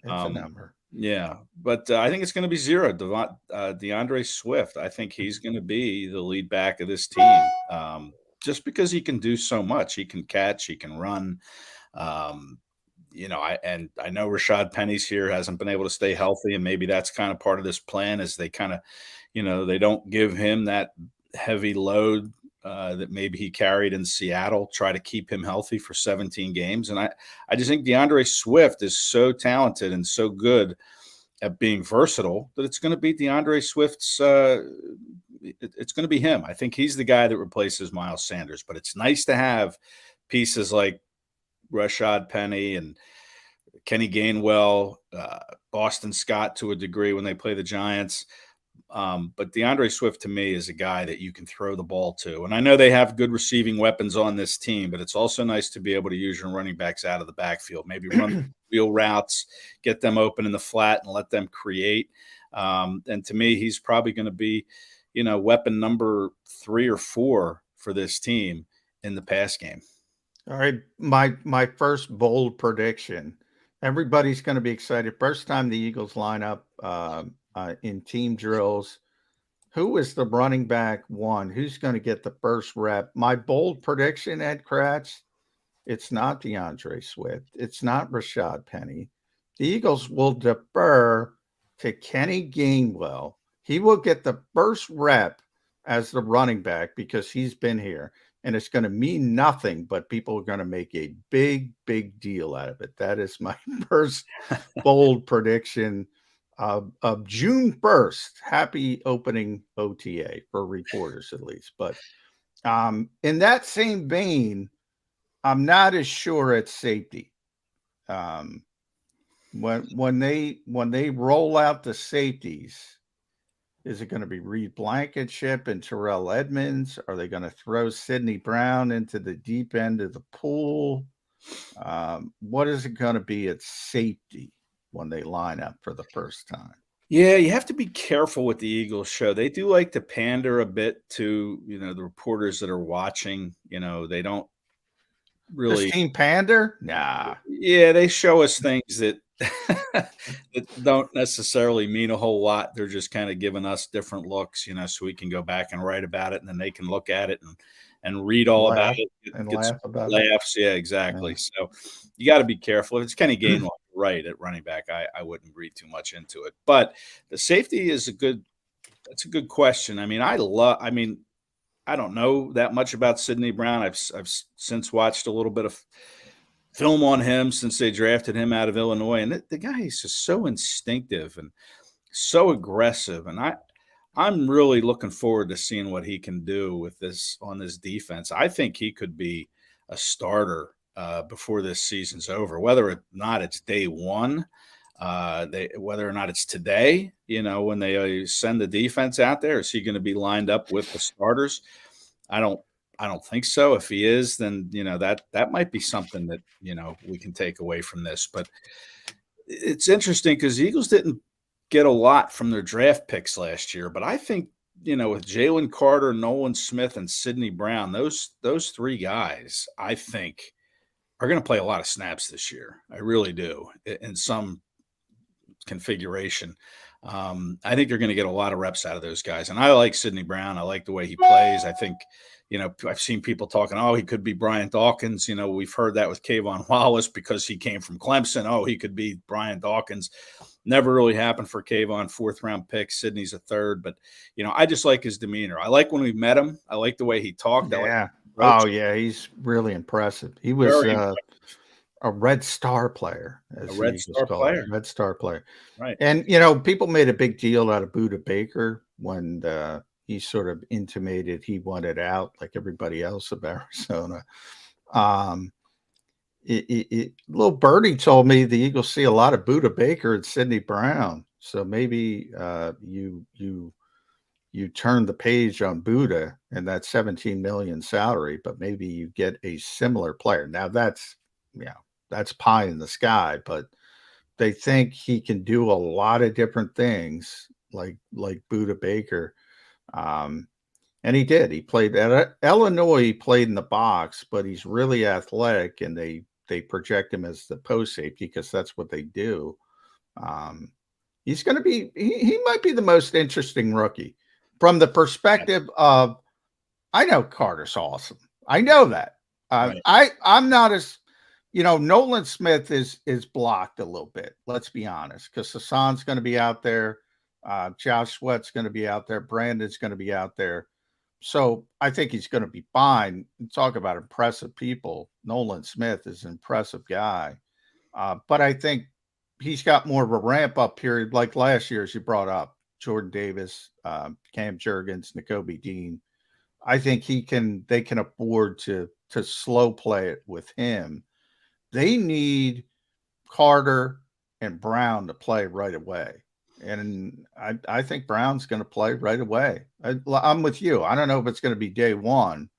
a number. Yeah, but I think it's going to be 0. DeAndre Swift. I think he's going to be the lead back of this team. Just because he can do so much. He can catch, he can run. I know Rashad Penny's here, hasn't been able to stay healthy, and maybe that's kind of part of this plan is they kind of, they don't give him that heavy load that maybe he carried in Seattle, try to keep him healthy for 17 games. And I just think DeAndre Swift is so talented and so good at being versatile that it's going to be DeAndre Swift's it's going to be him. I think he's the guy that replaces Miles Sanders. But it's nice to have pieces like Rashad Penny and Kenny Gainwell, Boston Scott to a degree when they play the Giants. But DeAndre Swift to me is a guy that you can throw the ball to. And I know they have good receiving weapons on this team, but it's also nice to be able to use your running backs out of the backfield, maybe run wheel routes, get them open in the flat and let them create. And to me, he's probably going to be, weapon number 3 or 4 for this team in the pass game. All right. My first bold prediction. Everybody's going to be excited. First time the Eagles line up in team drills. Who is the running back one? Who's going to get the first rep? My bold prediction, Ed Kratz, it's not DeAndre Swift. It's not Rashad Penny. The Eagles will defer to Kenny Gainwell. He will get the first rep as the running back because he's been here. And it's going to mean nothing, but people are going to make a big, big deal out of it. That is my first bold prediction of June 1st. Happy opening OTA for reporters, at least. But in that same vein, I'm not as sure at safety. When they roll out the safeties, is it going to be Reed Blankenship and Terrell Edmonds? Are they going to throw Sidney Brown into the deep end of the pool? What is it going to be at safety when they line up for the first time? Yeah, you have to be careful with the Eagles show. They do like to pander a bit to, the reporters that are watching. They don't really. This team pander? Nah. Yeah, they show us things that that don't necessarily mean a whole lot. They're just kind of giving us different looks, so we can go back and write about it, and then they can look at it and read all about it and get laugh about laughs. Yeah, exactly. Yeah. So you got to be careful. If it's Kenny Gainwell, right, at running back, I wouldn't read too much into it. But the safety is that's a good question. I don't know that much about Sidney Brown. I've since watched a little bit of film on him since they drafted him out of Illinois. And the guy is just so instinctive and so aggressive. And I'm really looking forward to seeing what he can do with this on this defense. I think he could be a starter before this season's over, whether or not it's day one, whether or not it's today, when they send the defense out there. Is he going to be lined up with the starters? I don't think so. If he is, then, that might be something that, we can take away from this. But it's interesting because the Eagles didn't get a lot from their draft picks last year. But I think, with Jalen Carter, Nolan Smith, and Sidney Brown, those 3 guys, I think, are going to play a lot of snaps this year. I really do, in some configuration. I think they're going to get a lot of reps out of those guys. And I like Sidney Brown. I like the way he plays. I think, I've seen people talking, he could be Brian Dawkins. We've heard that with Kayvon Wallace because he came from Clemson. He could be Brian Dawkins. Never really happened for Kayvon, 4th-round pick. Sidney's a 3rd. But, I just like his demeanor. I like when we met him. I like the way he talked. Yeah. Yeah, he's really impressive. He was a Red Star player. A Red Star player. Red Star player. Right. And, people made a big deal out of Buda Baker when he sort of intimated he wanted out like everybody else of Arizona. Little birdie told me the Eagles see a lot of Buda Baker and Sidney Brown. So maybe you turn the page on Buda and that $17 million salary, but maybe you get a similar player. Now that's pie in the sky, but they think he can do a lot of different things like Buda Baker. And he did. He played at Illinois. He played in the box, but he's really athletic, and they project him as the post safety because that's what they do. He's going to be. He might be the most interesting rookie from the perspective of. I know Carter's awesome. I know that. Right. I'm not as. Nolan Smith is blocked a little bit. Let's be honest, because Hassan's going to be out there. Josh Sweat's going to be out there. Brandon's going to be out there. So I think he's going to be fine. Talk about impressive people. Nolan Smith is an impressive guy. But I think he's got more of a ramp-up period like last year, as you brought up. Jordan Davis, Cam Jurgens, Nakobe Dean. I think they can afford to slow play it with him. They need Carter and Brown to play right away. And I think Brown's going to play right away. I'm with you. I don't know if it's going to be day one,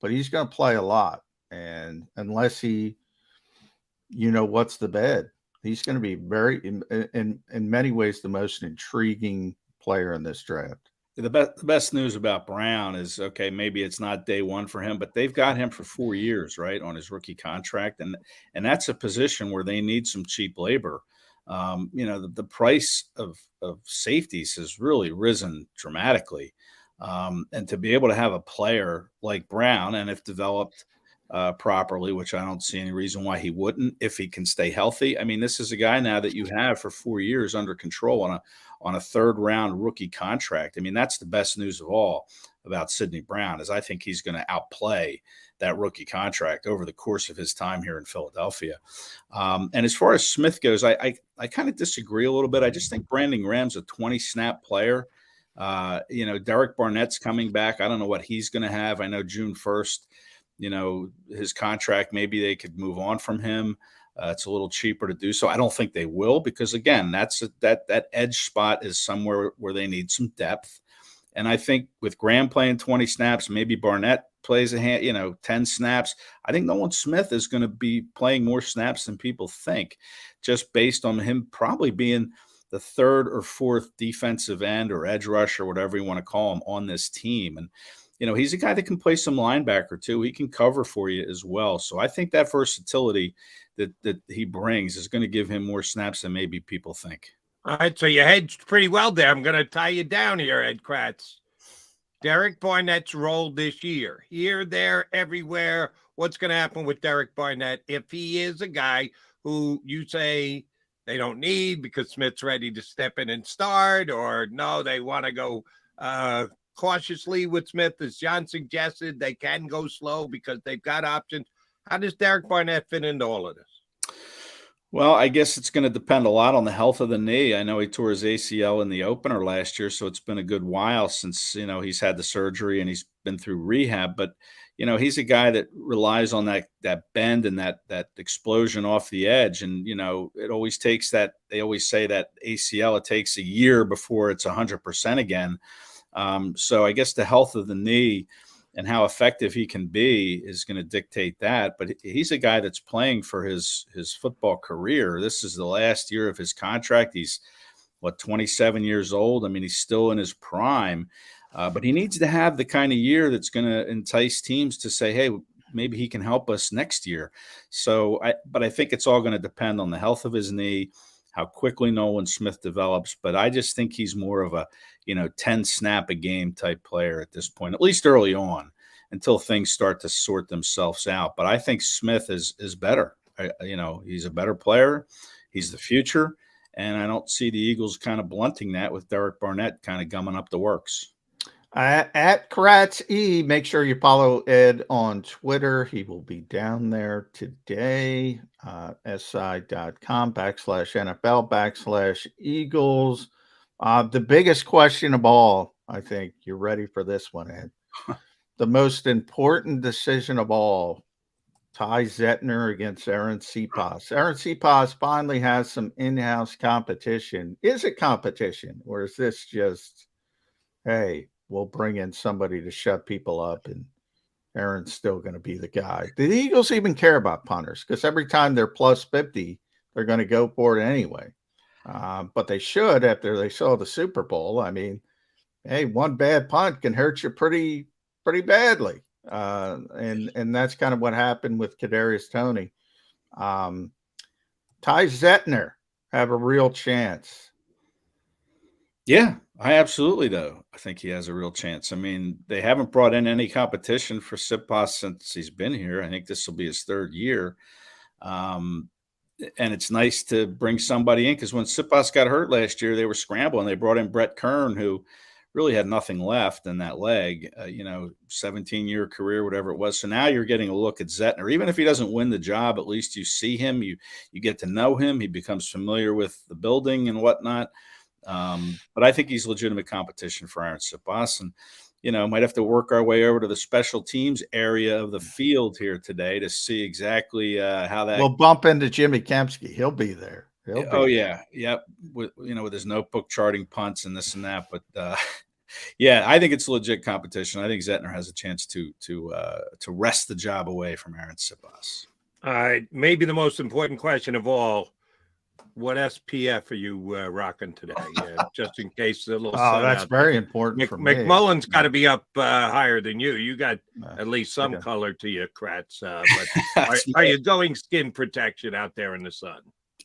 but he's going to play a lot. And unless he, what's the bed, he's going to be very, in many ways, the most intriguing player in this draft. The best news about Brown is, okay, maybe it's not day one for him, but they've got him for 4 years, right, on his rookie contract. And that's a position where they need some cheap labor. The price of safeties has really risen dramatically. And to be able to have a player like Brown, and if developed properly, which I don't see any reason why he wouldn't, if he can stay healthy. I mean, this is a guy now that you have for 4 years under control on a third-round rookie contract. I mean, that's the best news of all about Sidney Brown, is I think he's going to outplay that rookie contract over the course of his time here in Philadelphia. And as far as Smith goes, I kind of disagree a little bit. I just think Brandon Graham's a 20-snap player. Derek Barnett's coming back. I don't know what he's going to have. I know June 1st, his contract, maybe they could move on from him. It's a little cheaper to do so. I don't think they will, because again, that edge spot is somewhere where they need some depth. And I think with Graham playing 20 snaps, maybe Barnett plays 10 snaps. I think Nolan Smith is going to be playing more snaps than people think, just based on him probably being the third or fourth defensive end or edge rush or whatever you want to call him on this team. And he's a guy that can play some linebacker too. He can cover for you as well. So I think that versatility that he brings is going to give him more snaps than maybe people think. All right, so you hedged pretty well there. I'm going to tie you down here, Ed Kratz. Derek Barnett's role this year, here, there, everywhere. What's going to happen with Derek Barnett if he is a guy who you say they don't need because Smith's ready to step in and start, or no, they want to go cautiously with Smith, as John suggested, they can go slow because they've got options. How does Derek Barnett fit into all of this? Well, I guess it's going to depend a lot on the health of the knee. I know he tore his ACL in the opener last year, so it's been a good while since, he's had the surgery and he's been through rehab. But, he's a guy that relies on that bend and that explosion off the edge. And, it always takes that. They always say that ACL, it takes a year before it's 100% again. So I guess the health of the knee and how effective he can be is going to dictate that. But he's a guy that's playing for his football career. This is the last year of his contract. He's 27 years old. I mean, he's still in his prime, but he needs to have the kind of year that's going to entice teams to say, hey, maybe he can help us next year. So, but I think it's all going to depend on the health of his knee, how quickly Nolan Smith develops. But I just think he's more of a, 10 snap a game type player at this point, at least early on, until things start to sort themselves out. But I think Smith is better. He's a better player. He's the future. And I don't see the Eagles kind of blunting that with Derek Barnett kind of gumming up the works. At Kratz E, make sure you follow Ed on Twitter. He will be down there today, si.com/NFL/Eagles. The biggest question of all, I think you're ready for this one, Ed. The most important decision of all, Ty Zettner against Aaron Cepas. Aaron Cepas finally has some in-house competition. Is it competition, or is this just, hey, we'll bring in somebody to shut people up and Aaron's still going to be the guy? Do the Eagles even care about punters? Because every time they're plus 50, they're going to go for it anyway. But they should after they saw the Super Bowl. I mean, hey, one bad punt can hurt you pretty badly. And that's kind of what happened with Kadarius Toney. Ty Zettner have a real chance. Yeah, I absolutely do. I think he has a real chance. I mean, they haven't brought in any competition for Cepas since he's been here. I think this will be his third year. And it's nice to bring somebody in, because when Cepas got hurt last year, they were scrambling. They brought in Brett Kern, who really had nothing left in that leg, 17-year career, whatever it was. So now you're getting a look at Zettner. Even if he doesn't win the job, at least you see him, you get to know him. He becomes familiar with the building and whatnot. But I think he's legitimate competition for Aaron Sipas, and might have to work our way over to the special teams area of the field here today to see exactly how that. We'll bump into Jimmy Kempski. He'll be there. Yeah, yep. With his notebook charting punts and this and that, but yeah, I think it's legit competition. I think Zettner has a chance to wrest the job away from Aaron Sipas. Maybe the most important question of all: what SPF are you rocking today? Just in case the little. Oh, that's very important for me. McMullen's got to be up higher than you. You got at least some color to you, Kratz. But are you going skin protection out there in the sun?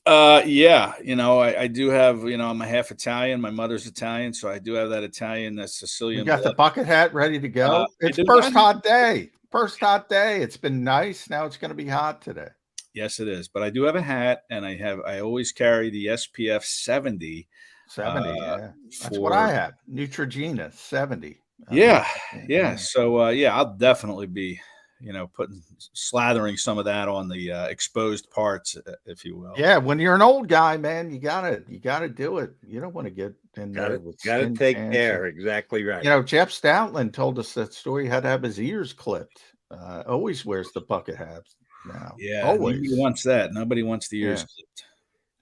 Yeah, I do have, I'm a half Italian. My mother's Italian, so I do have that Italian, Sicilian. You got the bucket hat ready to go. It's first hot day. First hot day. It's been nice. Now it's going to be hot today. Yes, it is. But I do have a hat, and I always carry the SPF 70. 70, yeah. That's what I have. Neutrogena 70. Yeah. So I'll definitely be slathering some of that on the exposed parts, if you will. Yeah, when you're an old guy, man, you gotta do it. You don't want to get in there with gotta take care. Exactly right. Jeff Stoutland told us that story. He had to have his ears clipped. Always wears the bucket hats now. Yeah, always. Nobody wants that. Nobody wants the ears clipped.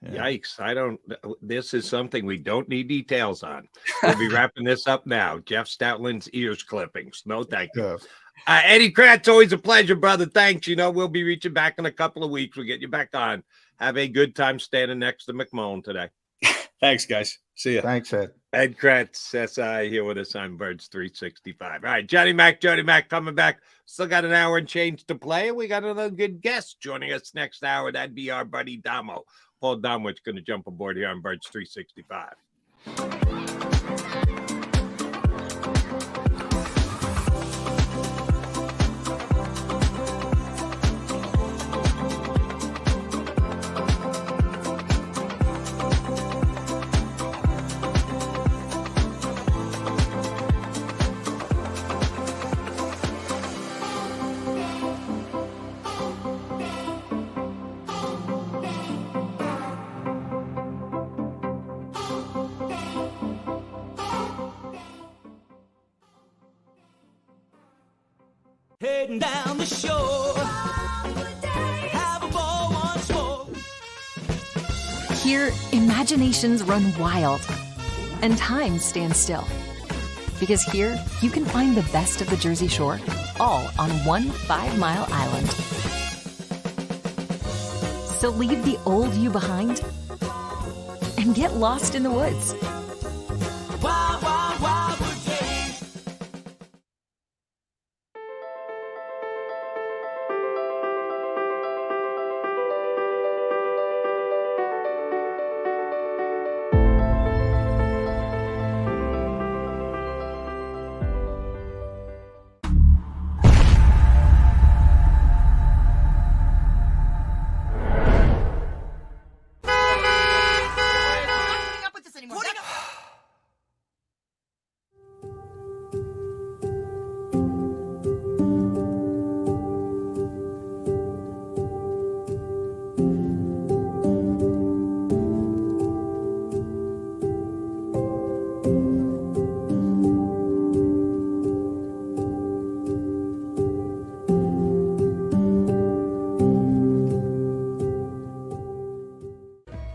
Yeah. Yikes. This is something we don't need details on. We'll be wrapping this up now. Jeff Stoutland's ears clippings. No, thank you. Eddie Kratz, always a pleasure, brother. Thanks. We'll be reaching back in a couple of weeks. We'll get you back on. Have a good time standing next to McMullen today. Thanks, guys. See ya. Thanks, Ed. Ed Kratz, SI, here with us on Birds 365. All right, Jody Mac coming back. Still got an hour and change to play. We got another good guest joining us next hour. That'd be our buddy Damo. Paul Domwich going to jump aboard here on Birds 365. Heading down the shore, have a ball once more. Here, imaginations run wild and time stands still. Because here, you can find the best of the Jersey Shore, all on one 5-mile island. So leave the old you behind and get lost in the woods. Wild, wild, wild wood days.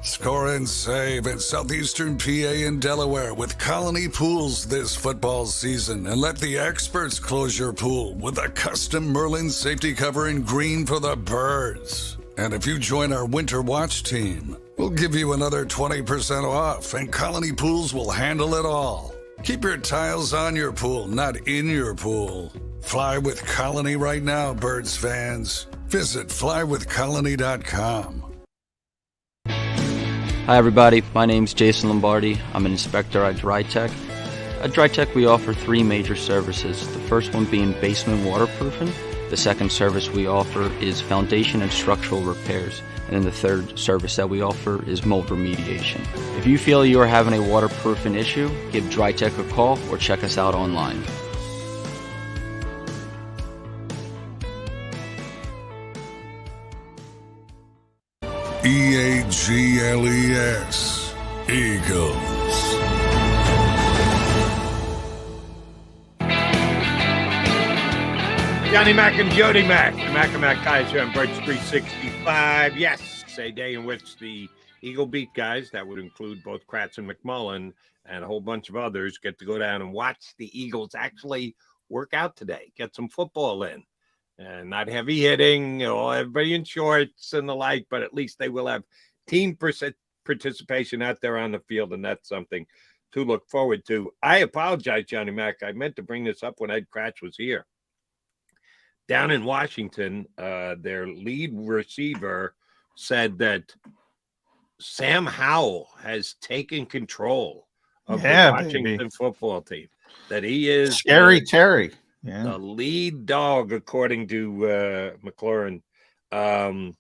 Score and save in southeastern PA and Delaware with Colony Pools this football season, and let the experts close your pool with a custom Merlin safety cover in green for the birds. And if you join our Winter Watch team, we'll give you another 20% off, and Colony Pools will handle it all. Keep your tiles on your pool, not in your pool. Fly with Colony right now, birds fans. Visit flywithcolony.com. Hi everybody, my name's Jason Lombardi. I'm an inspector at DryTech. At DryTech we offer 3 major services, the first one being basement waterproofing, the second service we offer is foundation and structural repairs, and then the third service that we offer is mold remediation. If you feel you are having a waterproofing issue, give DryTech a call or check us out online. EAGLES, Eagles. Johnny Mac and Jody Mac. The Mac and Mac guys here on Birch 365. Yes, a day in which the Eagle Beat guys, that would include both Krause and McMullen and a whole bunch of others, get to go down and watch the Eagles actually work out today, get some football in. And not heavy hitting, everybody in shorts and the like, but at least they will have team participation out there on the field, and that's something to look forward to. I apologize, Johnny Mac. I meant to bring this up when Ed Krause was here. Down in Washington, their lead receiver said that Sam Howell has taken control of the Washington football team, that he is Scary Terry. Yeah. The lead dog, according to McLaurin. I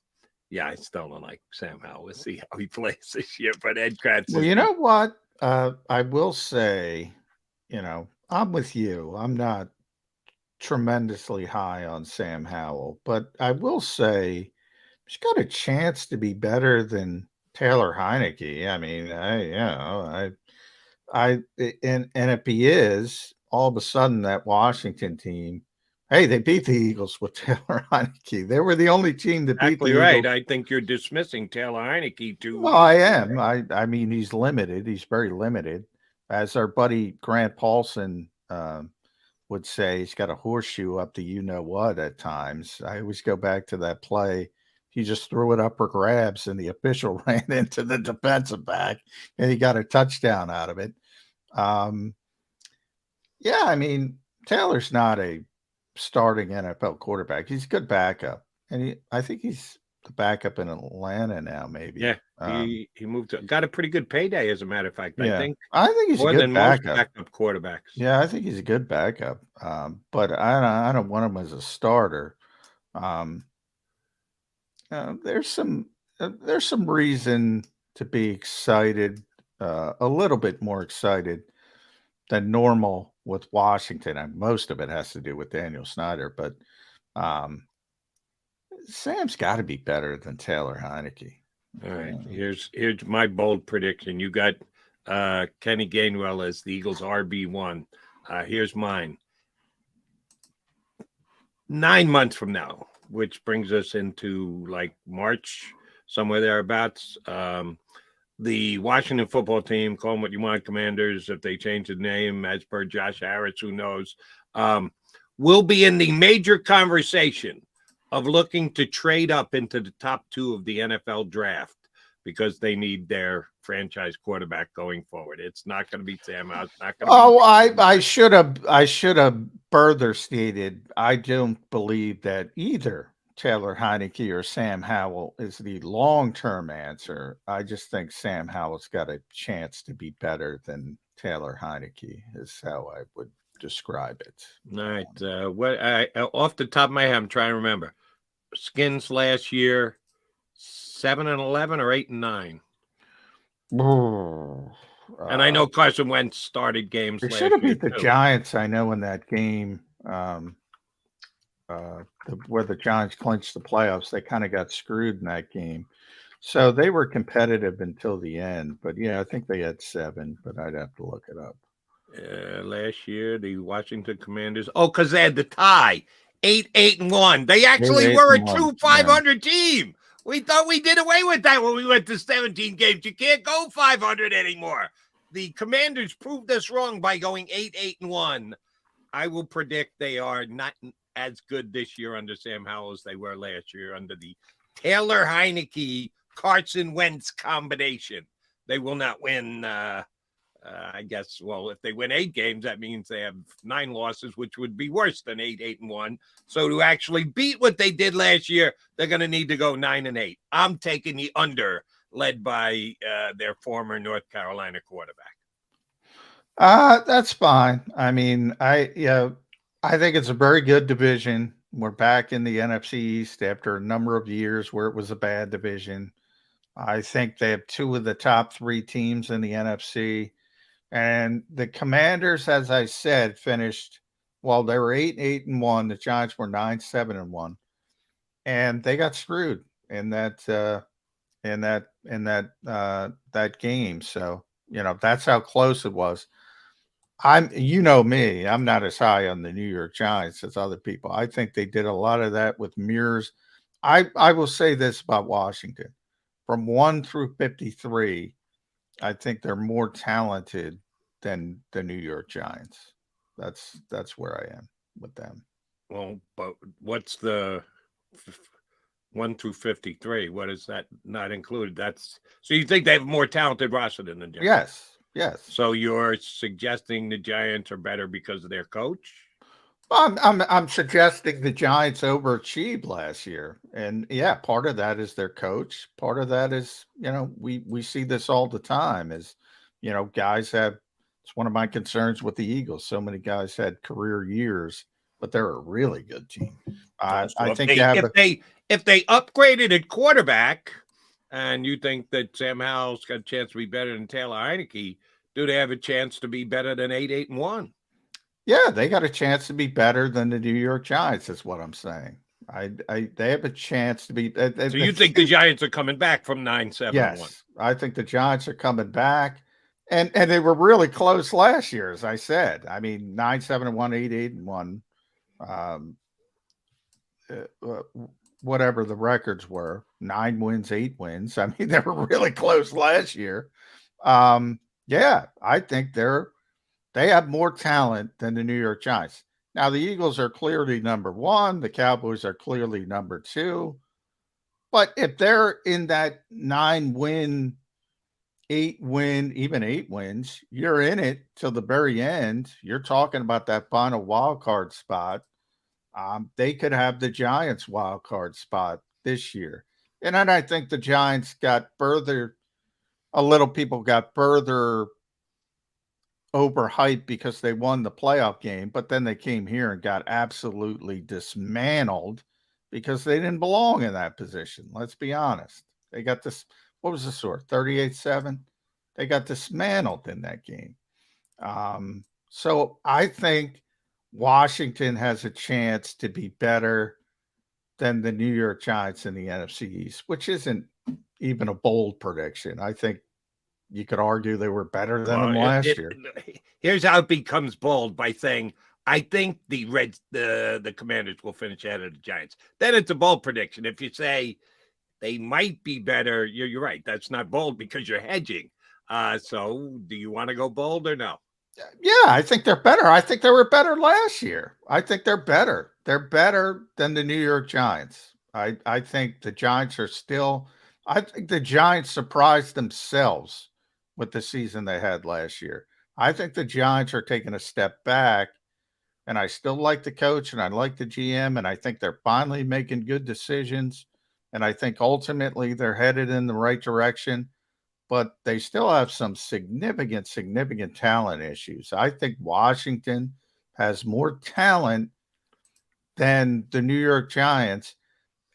still don't like Sam Howell. We'll see how he plays this year. But Ed Krause. Well, you know what? I will say, I'm with you. I'm not tremendously high on Sam Howell, but I will say he's got a chance to be better than Taylor Heineke. I mean, and if he is, all of a sudden that Washington team, hey, they beat the Eagles with Taylor Heineke. They were the only team that beat the Eagles. Right. I think you're dismissing Taylor Heineke too. Well, I am. I mean, he's limited. He's very limited. As our buddy Grant Paulson would say, he's got a horseshoe up to you-know-what at times. I always go back to that play. He just threw it up for grabs, and the official ran into the defensive back, and he got a touchdown out of it. I mean, Taylor's not a starting NFL quarterback. He's a good backup, and I think he's the backup in Atlanta now, maybe. Yeah, he moved got a pretty good payday, as a matter of fact. Yeah. I think he's more a good than backup. most backup quarterbacks. Yeah, I think he's a good backup, but I don't want him as a starter. There's some reason to be excited, a little bit more excited than normal with Washington, and most of it has to do with Daniel Snyder. But Sam's got to be better than Taylor Heineke. All right, here's my bold prediction. You got Kenny Gainwell as the Eagles RB1. Here's mine. 9 months from now, which brings us into like March, somewhere thereabouts. The Washington football team, call them what you want, Commanders, if they change the name, as per Josh Harris, who knows, will be in the major conversation of looking to trade up into the top 2 of the NFL draft, because they need their franchise quarterback going forward. It's not going to be Sam Howell. I should have further stated, I don't believe that either Taylor Heineke or Sam Howell is the long-term answer. I just think Sam Howell's got a chance to be better than Taylor Heineke, is how I would describe it. All right. Off the top of my head, I'm trying to remember. Skins last year, 7-11 or 8-9. And I know Carson Wentz started games. They should have beat the Giants, I know, in that game. Where the Giants clinched the playoffs, they kind of got screwed in that game. So they were competitive until the end. But yeah, I think they had 7, but I'd have to look it up. Last year, the Washington Commanders. Oh, because they had the tie, 8-1. They actually were a true 500 team. We thought we did away with that when we went to 17 games. You can't go 500 anymore. The Commanders proved us wrong by going 8-1. I will predict they are not as good this year under Sam Howell as they were last year under the Taylor Heineke Carson Wentz combination. They will not win. I guess, well, if they win 8 games, that means they have 9 losses, which would be worse than 8-1. So to actually beat what they did last year, they're going to need to go 9-8. I'm taking the under, led by their former North Carolina quarterback. That's fine. I mean, I think it's a very good division. We're back in the NFC East after a number of years where it was a bad division. I think they have 2 of the top 3 teams in the NFC. And the Commanders, as I said, finished, well, they were 8-1. The Giants were 9-7-1. And they got screwed in that game. So, that's how close it was. You know me, I'm not as high on the New York Giants as other people. I think they did a lot of that with mirrors. I will say this about Washington. From 1 through 53, I think they're more talented than the New York Giants. That's where I am with them. Well, but what's the 1 through 53? What is that not included? That's so you think they have a more talented roster than the Giants? Yes. Yes. So you're suggesting the Giants are better because of their coach? I'm suggesting the Giants overachieved last year, and yeah, part of that is their coach. Part of that is, we see this all the time. Is guys have. It's one of my concerns with the Eagles. So many guys had career years, but they're a really good team. I think if they upgraded at quarterback, and you think that Sam Howell's got a chance to be better than Taylor Heineke, do they have a chance to be better than 8-1? Yeah, they got a chance to be better than the New York Giants, is what I'm saying. They have a chance to be. So you think the Giants are coming back from 9-7-1? Yes, I think the Giants are coming back, and they were really close last year, as I said. I mean, 9-7-1, 8-1, whatever the records were, 9 wins, 8 wins. I mean, they were really close last year. Yeah, I think they have more talent than the New York Giants. Now, the Eagles are clearly number 1. The Cowboys are clearly number 2. But if they're in that 9-win, 8-win, even 8 wins, you're in it till the very end. You're talking about that final wild card spot. They could have the Giants wild card spot this year. And then I think the Giants got further, people got further overhyped because they won the playoff game, but then they came here and got absolutely dismantled because they didn't belong in that position. Let's be honest. They got this, what was the score? 38-7. They got dismantled in that game. So I think Washington has a chance to be better than the New York Giants in the NFC East, which isn't even a bold prediction. I think you could argue they were better than them last year. Here's how it becomes bold, by saying, I think the Commanders will finish ahead of the Giants. Then it's a bold prediction. If you say they might be better, you're right. That's not bold because you're hedging. So do you want to go bold or no? Yeah, I think they're better. I think they were better last year. I think they're better. They're better than the New York Giants. I think the Giants are still – I think the Giants surprised themselves with the season they had last year. I think the Giants are taking a step back, and I still like the coach and I like the GM, and I think they're finally making good decisions, and I think ultimately they're headed in the right direction, but they still have some significant talent issues. I think Washington has more talent than the New York Giants,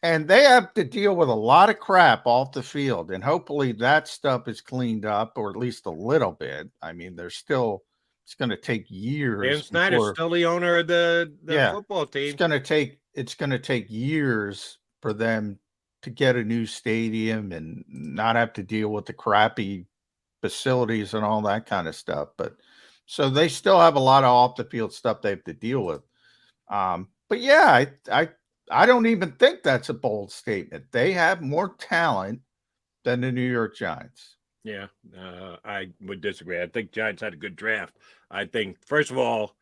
and they have to deal with a lot of crap off the field, and hopefully that stuff is cleaned up, or at least a little bit. I mean, it's going to take years. Dan Snyder's still the owner of the football team. It's going to take years for them to get a new stadium and not have to deal with the crappy facilities and all that kind of stuff. But so they still have a lot of off the field stuff they have to deal with. But yeah, I don't even think that's a bold statement. They have more talent than the New York Giants. Yeah, I would disagree. I think Giants had a good draft. I think, first of all,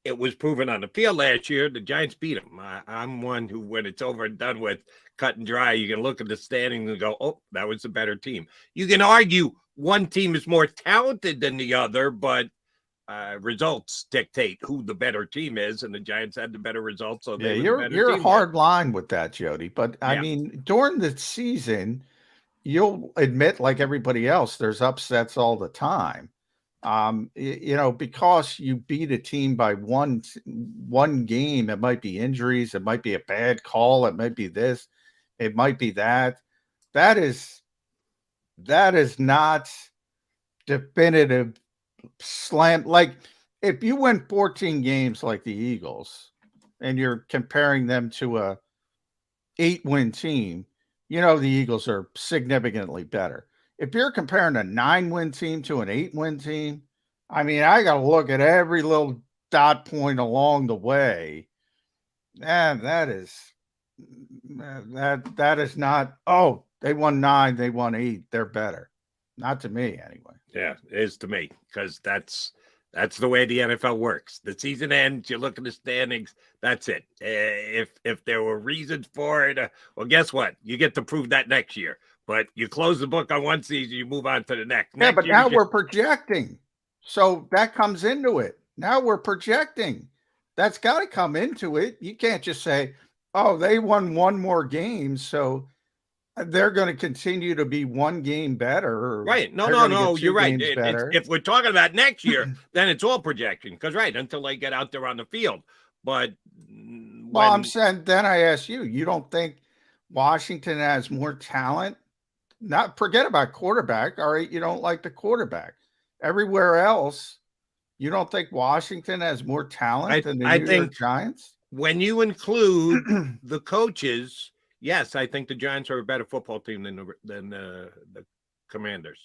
it was proven on the field last year. The Giants beat them. I'm one who, when it's over and done with, cut and dry, you can look at the standings and go, oh, that was a better team. You can argue one team is more talented than the other, but results dictate who the better team is, and the Giants had the better results. So you're a hard line with that, Jody. But I mean, during the season, you'll admit, like everybody else, there's upsets all the time. Because you beat a team by one game, it might be injuries, it might be a bad call, it might be this, it might be that. That is not definitive slam. Like if you win 14 games like the Eagles and you're comparing them to a 8-win team, the Eagles are significantly better. If you're comparing a 9-win team to an 8-win team, I mean, I got to look at every little dot point along the way. And that is not, oh, they won 9, they won 8, they're better. Not to me anyway. Yeah, it is to me, because that's the way the NFL works. The season ends, you look at the standings, that's it. If there were reasons for it, well, guess what? You get to prove that next year. But you close the book on one season, you move on to the next. Yeah, Next but year, now we're projecting. So that comes into it. Now we're projecting. That's got to come into it. You can't just say, oh, they won one more game, so they're going to continue to be one game better. Right. No, you're right. If we're talking about next year, then it's all projection. Because, right, until they get out there on the field. But well, I'm saying, then I ask you don't think Washington has more talent? Not forget about quarterback. All right, you don't like the quarterback. Everywhere else, you don't think Washington has more talent than the New York Giants? When you include the coaches, yes, I think the Giants are a better football team than the Commanders.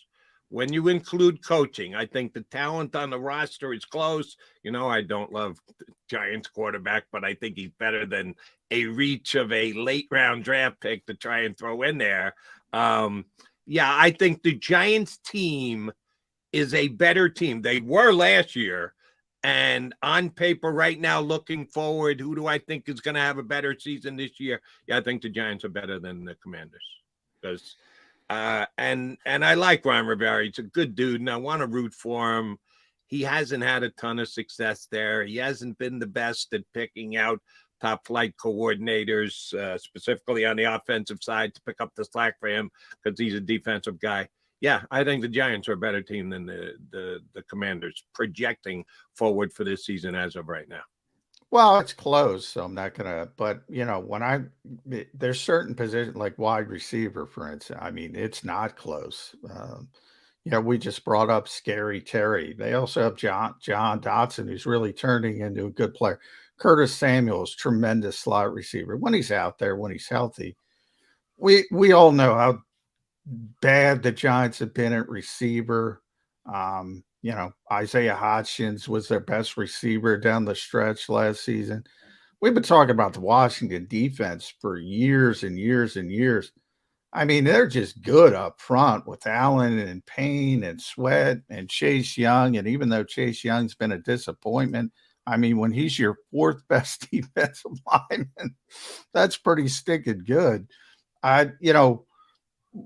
When you include coaching, I think the talent on the roster is close. I don't love the Giants quarterback, but I think he's better than a reach of a late round draft pick to try and throw in there. I think the Giants team is a better team. They were last year. And on paper right now, looking forward, who do I think is going to have a better season this year? Yeah, I think the Giants are better than the Commanders. Because and I like Ron Rivera. He's a good dude, and I want to root for him. He hasn't had a ton of success there. He hasn't been the best at picking out top flight coordinators, specifically on the offensive side, to pick up the slack for him because he's a defensive guy. Yeah, I think the Giants are a better team than the Commanders, projecting forward for this season as of right now. Well, it's close, so I'm not gonna. But there's certain positions like wide receiver, for instance. I mean, it's not close. We just brought up Scary Terry. They also have John Dotson, who's really turning into a good player. Curtis Samuel is tremendous slot receiver when he's out there, when he's healthy. We all know how bad the Giants have been at receiver. Isaiah Hodgins was their best receiver down the stretch last season. We've been talking about the Washington defense for years and years and years. I mean, they're just good up front with Allen and Payne and Sweat and Chase Young. And even though Chase Young's been a disappointment, I mean, when he's your fourth best defensive lineman, that's pretty stinking good.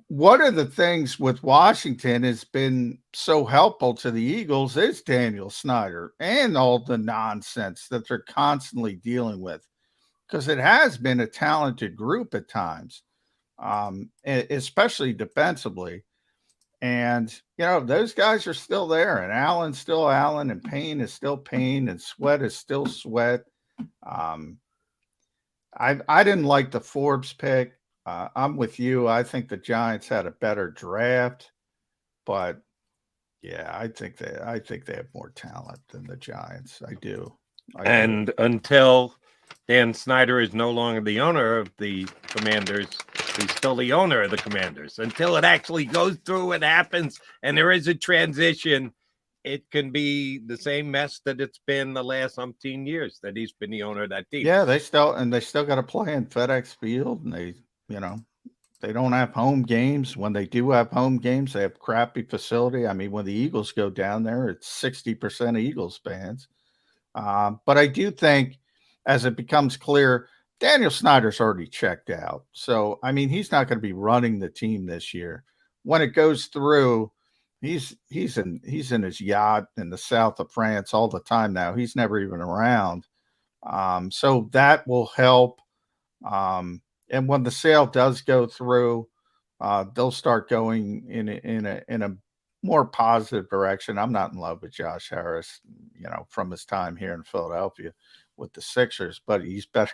One of the things with Washington has been so helpful to the Eagles is Daniel Snyder and all the nonsense that they're constantly dealing with, because it has been a talented group at times, especially defensively. And, those guys are still there, and Allen's still Allen, and Payne is still Payne, and Sweat is still Sweat. I didn't like the Forbes pick. I'm with you. I think the Giants had a better draft, but yeah, I think they have more talent than the Giants. I do. And until Dan Snyder is no longer the owner of the Commanders, he's still the owner of the Commanders. Until it actually goes through and happens and there is a transition, it can be the same mess that it's been the last umpteen years that he's been the owner of that team. Yeah, they still got to play in FedEx Field, and they don't have home games. When they do have home games, they have crappy facility. I mean, when the Eagles go down there, it's 60% Eagles fans. But I do think, as it becomes clear, Daniel Snyder's already checked out. So, I mean, he's not going to be running the team this year. When it goes through, he's in his yacht in the south of France all the time now. He's never even around. So that will help. And when the sale does go through, they'll start going in a more positive direction. I'm not in love with Josh Harris, from his time here in Philadelphia with the Sixers, but he's better.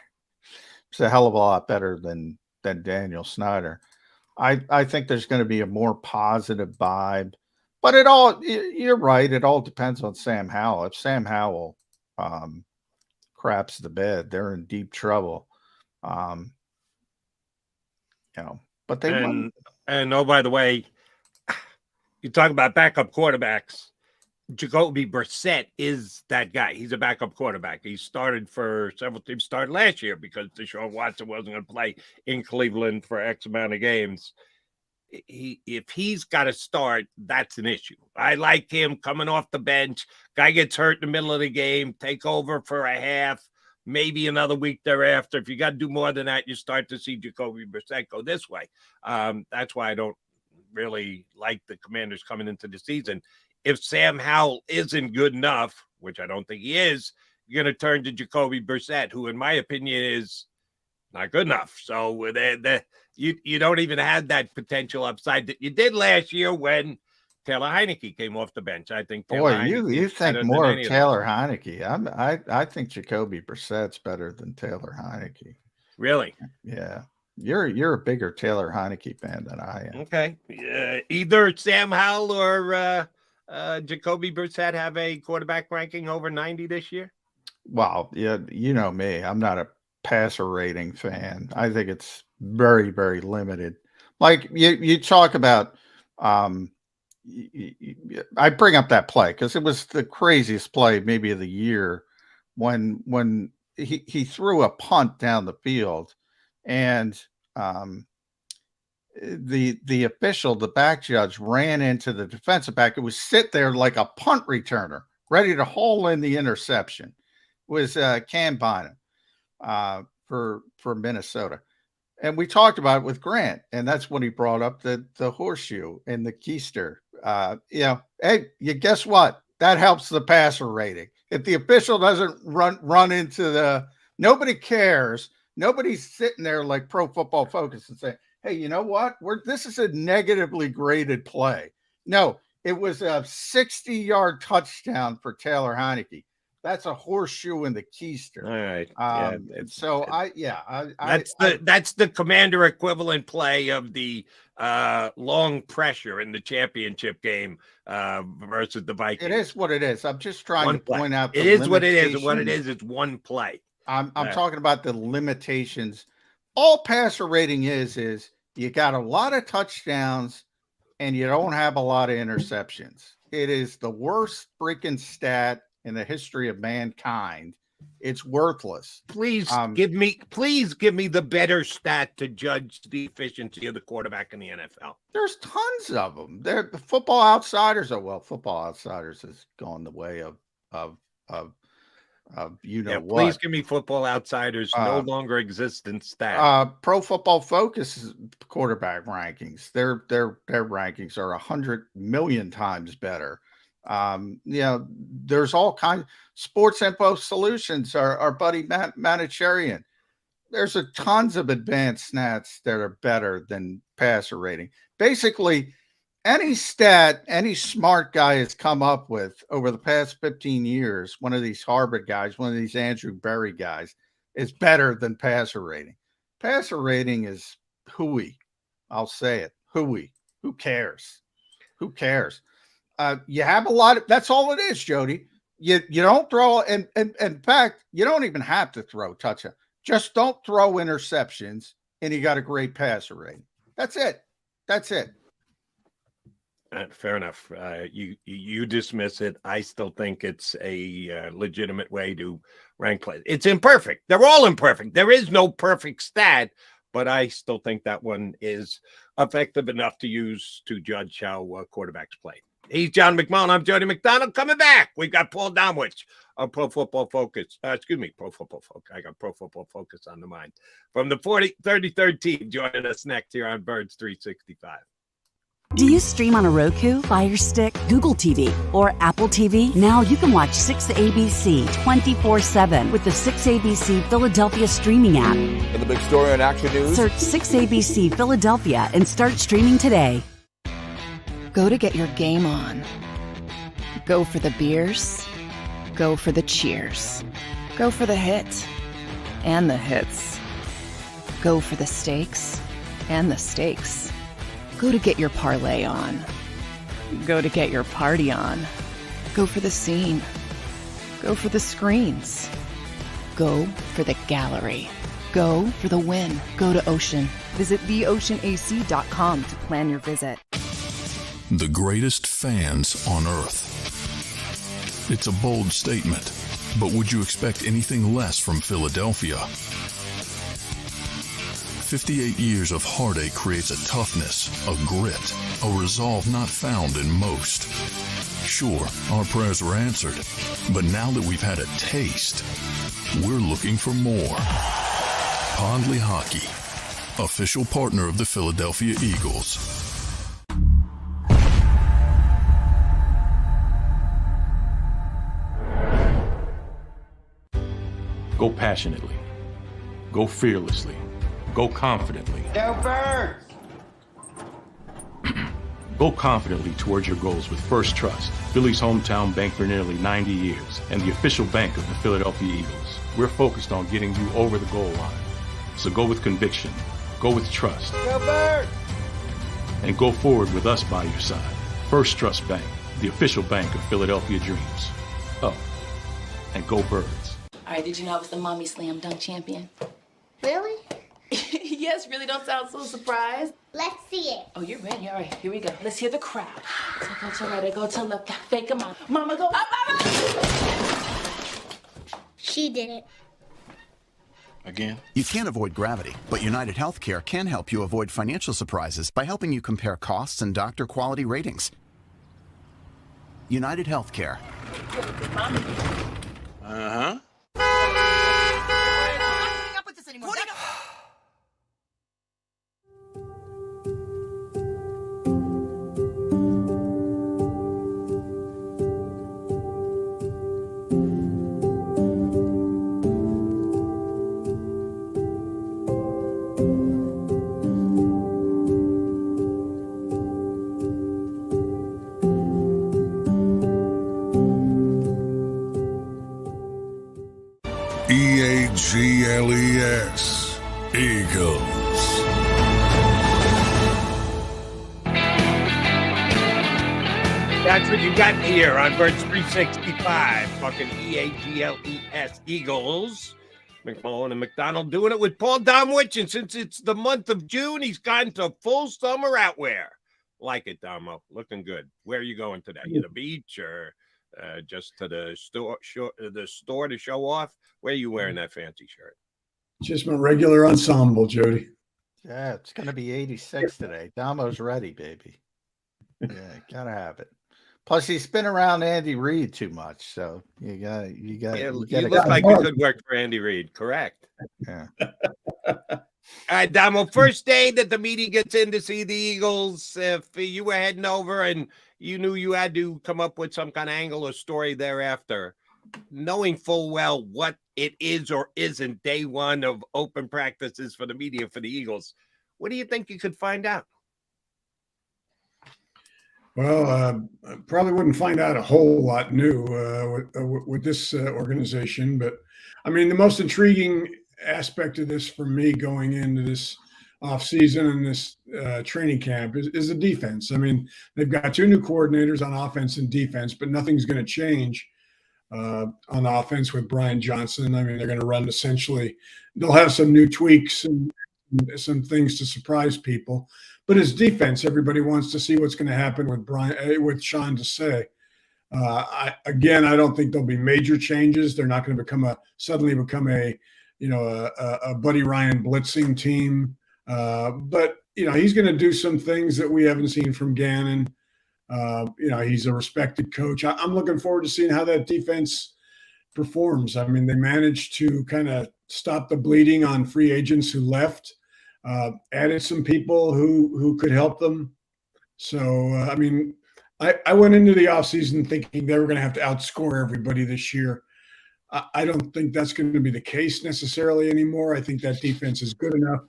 He's a hell of a lot better than Daniel Snyder. I think there's going to be a more positive vibe, but you're right. It all depends on Sam Howell. If Sam Howell craps the bed, they're in deep trouble. But they won. And oh, by the way, you talk about backup quarterbacks. Jacoby Brissett is that guy. He's a backup quarterback. He started for several teams, started last year because Deshaun Watson wasn't going to play in Cleveland for X amount of games. If he's got to start, that's an issue. I like him coming off the bench. Guy gets hurt in the middle of the game, take over for a half, maybe another week thereafter. If you got to do more than that, you start to see Jacoby Brissett go this way. That's why I don't really like the Commanders coming into the season. If Sam Howell isn't good enough, which I don't think he is, you're going to turn to Jacoby Brissett, who in my opinion is not good enough. So you don't even have that potential upside that you did last year when Taylor Heineke came off the bench. I think you think more of Taylor Heineke. I think Jacoby Brissett's better than Taylor Heineke. Really? Yeah. You're a bigger Taylor Heineke fan than I am. Okay. Either Sam Howell or Jacoby Brissett have a quarterback ranking over 90 this year? Well, yeah, you know me. I'm not a passer rating fan. I think it's very, very limited. Like you talk about, I bring up that play because it was the craziest play maybe of the year when he threw a punt down the field and the official, the back judge, ran into the defensive back. It was sit there like a punt returner, ready to haul in the interception. It was Cam Bynum for Minnesota. And we talked about it with Grant, and that's when he brought up the horseshoe and the keister. Hey, guess what? That helps the passer rating. If the official doesn't run into nobody cares. Nobody's sitting there like Pro Football Focus and saying, hey, you know what? This is a negatively graded play. No, it was a 60-yard touchdown for Taylor Heineke. That's a horseshoe in the keister. All right. That's the Commander equivalent play of the long pressure in the championship game versus the Vikings. It is what it is. I'm just trying to point out. It is what it is. What it is, it's one play. I'm talking about the limitations. All passer rating is you got a lot of touchdowns and you don't have a lot of interceptions. It is the worst freaking stat in the history of mankind. It's worthless. Please give me the better stat to judge the efficiency of the quarterback in the NFL. There's tons of them. The Football Outsiders. Football Outsiders has gone the way of what. Please give me Football Outsiders no longer existent stat. Pro Football Focus quarterback rankings. Their rankings are 100 million times better. There's all kinds. Sports Info Solutions, our buddy Matt Manicherian. There's tons of advanced stats that are better than passer rating. Basically, any stat any smart guy has come up with over the past 15 years, one of these Harvard guys, one of these Andrew Berry guys, is better than passer rating. Passer rating is hooey. I'll say it. Hooey. Who cares? Who cares? You have a lot of, that's all it is, Jody. You don't throw, and in fact, you don't even have to throw touchdown. Just don't throw interceptions, and you got a great passer rating. That's it. That's it. Fair enough. You dismiss it. I still think it's a legitimate way to rank players. It's imperfect. They're all imperfect. There is no perfect stat, but I still think that one is effective enough to use to judge how quarterbacks play. He's John McMullen. I'm Jody McDonald. Coming back, we've got Paul Domwich on Pro Football Focus. Pro Football Focus. I got Pro Football Focus on the mind. From the 33rd team, joining us next here on Birds 365. Do you stream on a Roku, Fire Stick, Google TV, or Apple TV? Now you can watch 6ABC 24/7 with the 6ABC Philadelphia streaming app. For the big story on Action News, search 6ABC Philadelphia and start streaming today. Go to get your game on. Go for the beers. Go for the cheers. Go for the hit and the hits. Go for the stakes and the stakes. Go to get your parlay on. Go to get your party on. Go for the scene. Go for the screens. Go for the gallery. Go for the win. Go to Ocean. Visit theoceanac.com to plan your visit. The greatest fans on earth. It's a bold statement, but would you expect anything less from Philadelphia? 58 years of heartache creates a toughness, a grit, a resolve not found in most. Sure, our prayers were answered, but now that we've had a taste, we're looking for more. Pondley Hockey, official partner of the Philadelphia Eagles. Go passionately. Go fearlessly. Go confidently. Go Birds! Go confidently towards your goals with First Trust, Philly's hometown bank for nearly 90 years, and the official bank of the Philadelphia Eagles. We're focused on getting you over the goal line. So go with conviction, go with trust, Go Birds! and go forward with us by your side. First Trust Bank, the official bank of Philadelphia Dreams. Oh, and go Birds. All right, did you know I was the mommy slam dunk champion? Really? Yes, really don't sound so surprised. Let's see it. Oh, you're ready. All right, here we go. Let's hear the crowd. So go to right, I go to left. Fake 'em out. Mama, go up, mama! She did it. Again? You can't avoid gravity, but United Healthcare can help you avoid financial surprises by helping you compare costs and doctor quality ratings. United Healthcare. Uh-huh. EAGLES, Eagles. That's what you got here on Birds 365. Fucking EAGLES, Eagles. McMullen and McDonald doing it with Paul Domwich. And since it's the month of June, he's gone to full summer outwear. Like it, Domo. Looking good. Where are you going today? The beach or just to the store to show off? Where are you wearing that fancy shirt? Just my regular ensemble, Jody. Yeah, it's going to be 86 today. Damo's ready, baby. Yeah, gotta have it. Plus, he's been around Andy Reid too much, so you got. You look like you could work for Andy Reid, correct? Yeah. All right, Damo. First day that the media gets in to see the Eagles, if you were heading over and you knew you had to come up with some kind of angle or story thereafter, knowing full well what it is or isn't day one of open practices for the media for the Eagles, what do you think you could find out? Well, I probably wouldn't find out a whole lot new with this organization, but I mean, the most intriguing aspect of this for me going into this offseason and this training camp is the defense. I mean, they've got two new coordinators on offense and defense, but nothing's going to change on offense with Brian Johnson. I mean, they're going to run essentially, they'll have some new tweaks and some things to surprise people. But his defense, everybody wants to see what's going to happen with Sean Desai. I don't think there'll be major changes. They're not going to suddenly become a Buddy Ryan blitzing team. But he's going to do some things that we haven't seen from Gannon. He's a respected coach. I'm looking forward to seeing how that defense performs. I mean, they managed to kind of stop the bleeding on free agents who left. Added some people who could help them. So, I went into the offseason thinking they were going to have to outscore everybody this year. I don't think that's going to be the case necessarily anymore. I think that defense is good enough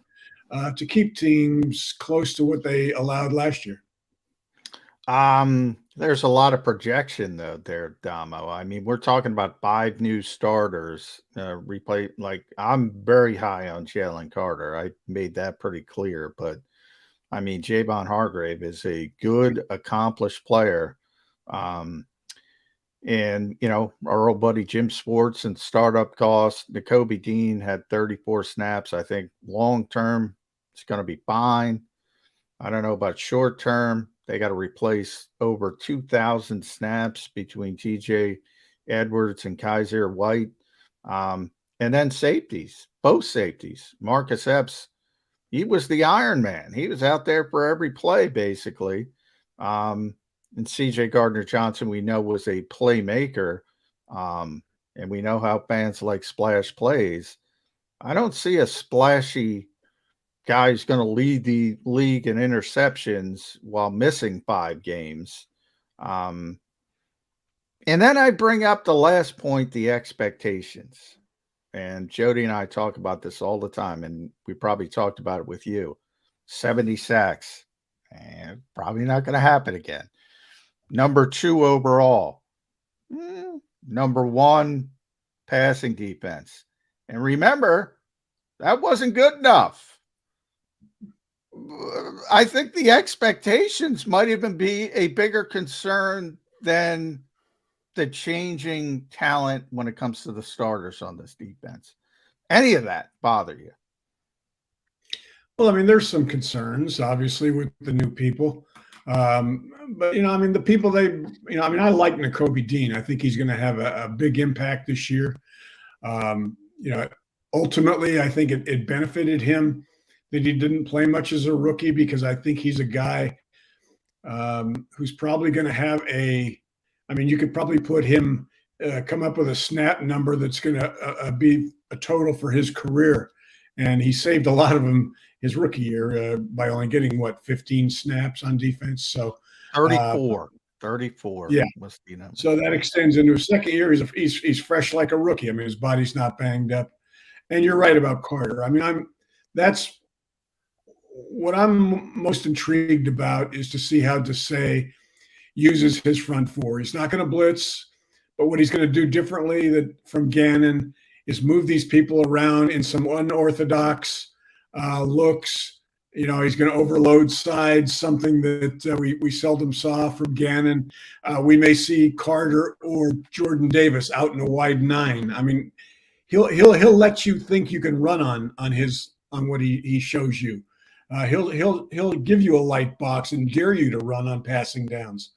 to keep teams close to what they allowed last year. There's a lot of projection though there, Damo. I mean, we're talking about 5 new starters. I'm very high on Jalen Carter. I made that pretty clear. But I mean, Javon Hargrave is a good, accomplished player. And our old buddy Jim Sports and startup costs. Nakobe Dean had 34 snaps. I think long term it's going to be fine. I don't know about short term. They got to replace over 2,000 snaps between TJ Edwards and Kaiser White. And then safeties, both safeties. Marcus Epps, he was the Iron Man. He was out there for every play, basically. And C.J. Gardner-Johnson, we know, was a playmaker. And we know how fans like splash plays. I don't see a splashy guy who's going to lead the league in interceptions while missing 5 games. And then I bring up the last point, the expectations. And Jody and I talk about this all the time, and we probably talked about it with you. 70 sacks, and probably not going to happen again. Number 2 overall. Number 1 passing defense. And remember, that wasn't good enough. I think the expectations might even be a bigger concern than the changing talent when it comes to the starters on this defense. Any of that bother you? Well, I mean, there's some concerns, obviously, with the new people. But, you know, I mean, the people I like Nakobe Dean. I think he's going to have a big impact this year. You know, ultimately, I think it benefited him that he didn't play much as a rookie, because I think he's a guy who's probably going to have you could probably put him, come up with a snap number that's going to be a total for his career. And he saved a lot of them his rookie year by only getting, 15 snaps on defense. So 34. Yeah. Must be number. So that extends into his second year. He's fresh like a rookie. I mean, his body's not banged up. And you're right about Carter. I mean, that's what I'm most intrigued about, is to see how Desai uses his front 4. He's not going to blitz, but what he's going to do differently from Gannon is move these people around in some unorthodox looks. You know, he's going to overload sides, something that we seldom saw from Gannon. We may see Carter or Jordan Davis out in a wide 9. I mean, he'll let you think you can run on what he shows you. He'll give you a light box and dare you to run on passing downs.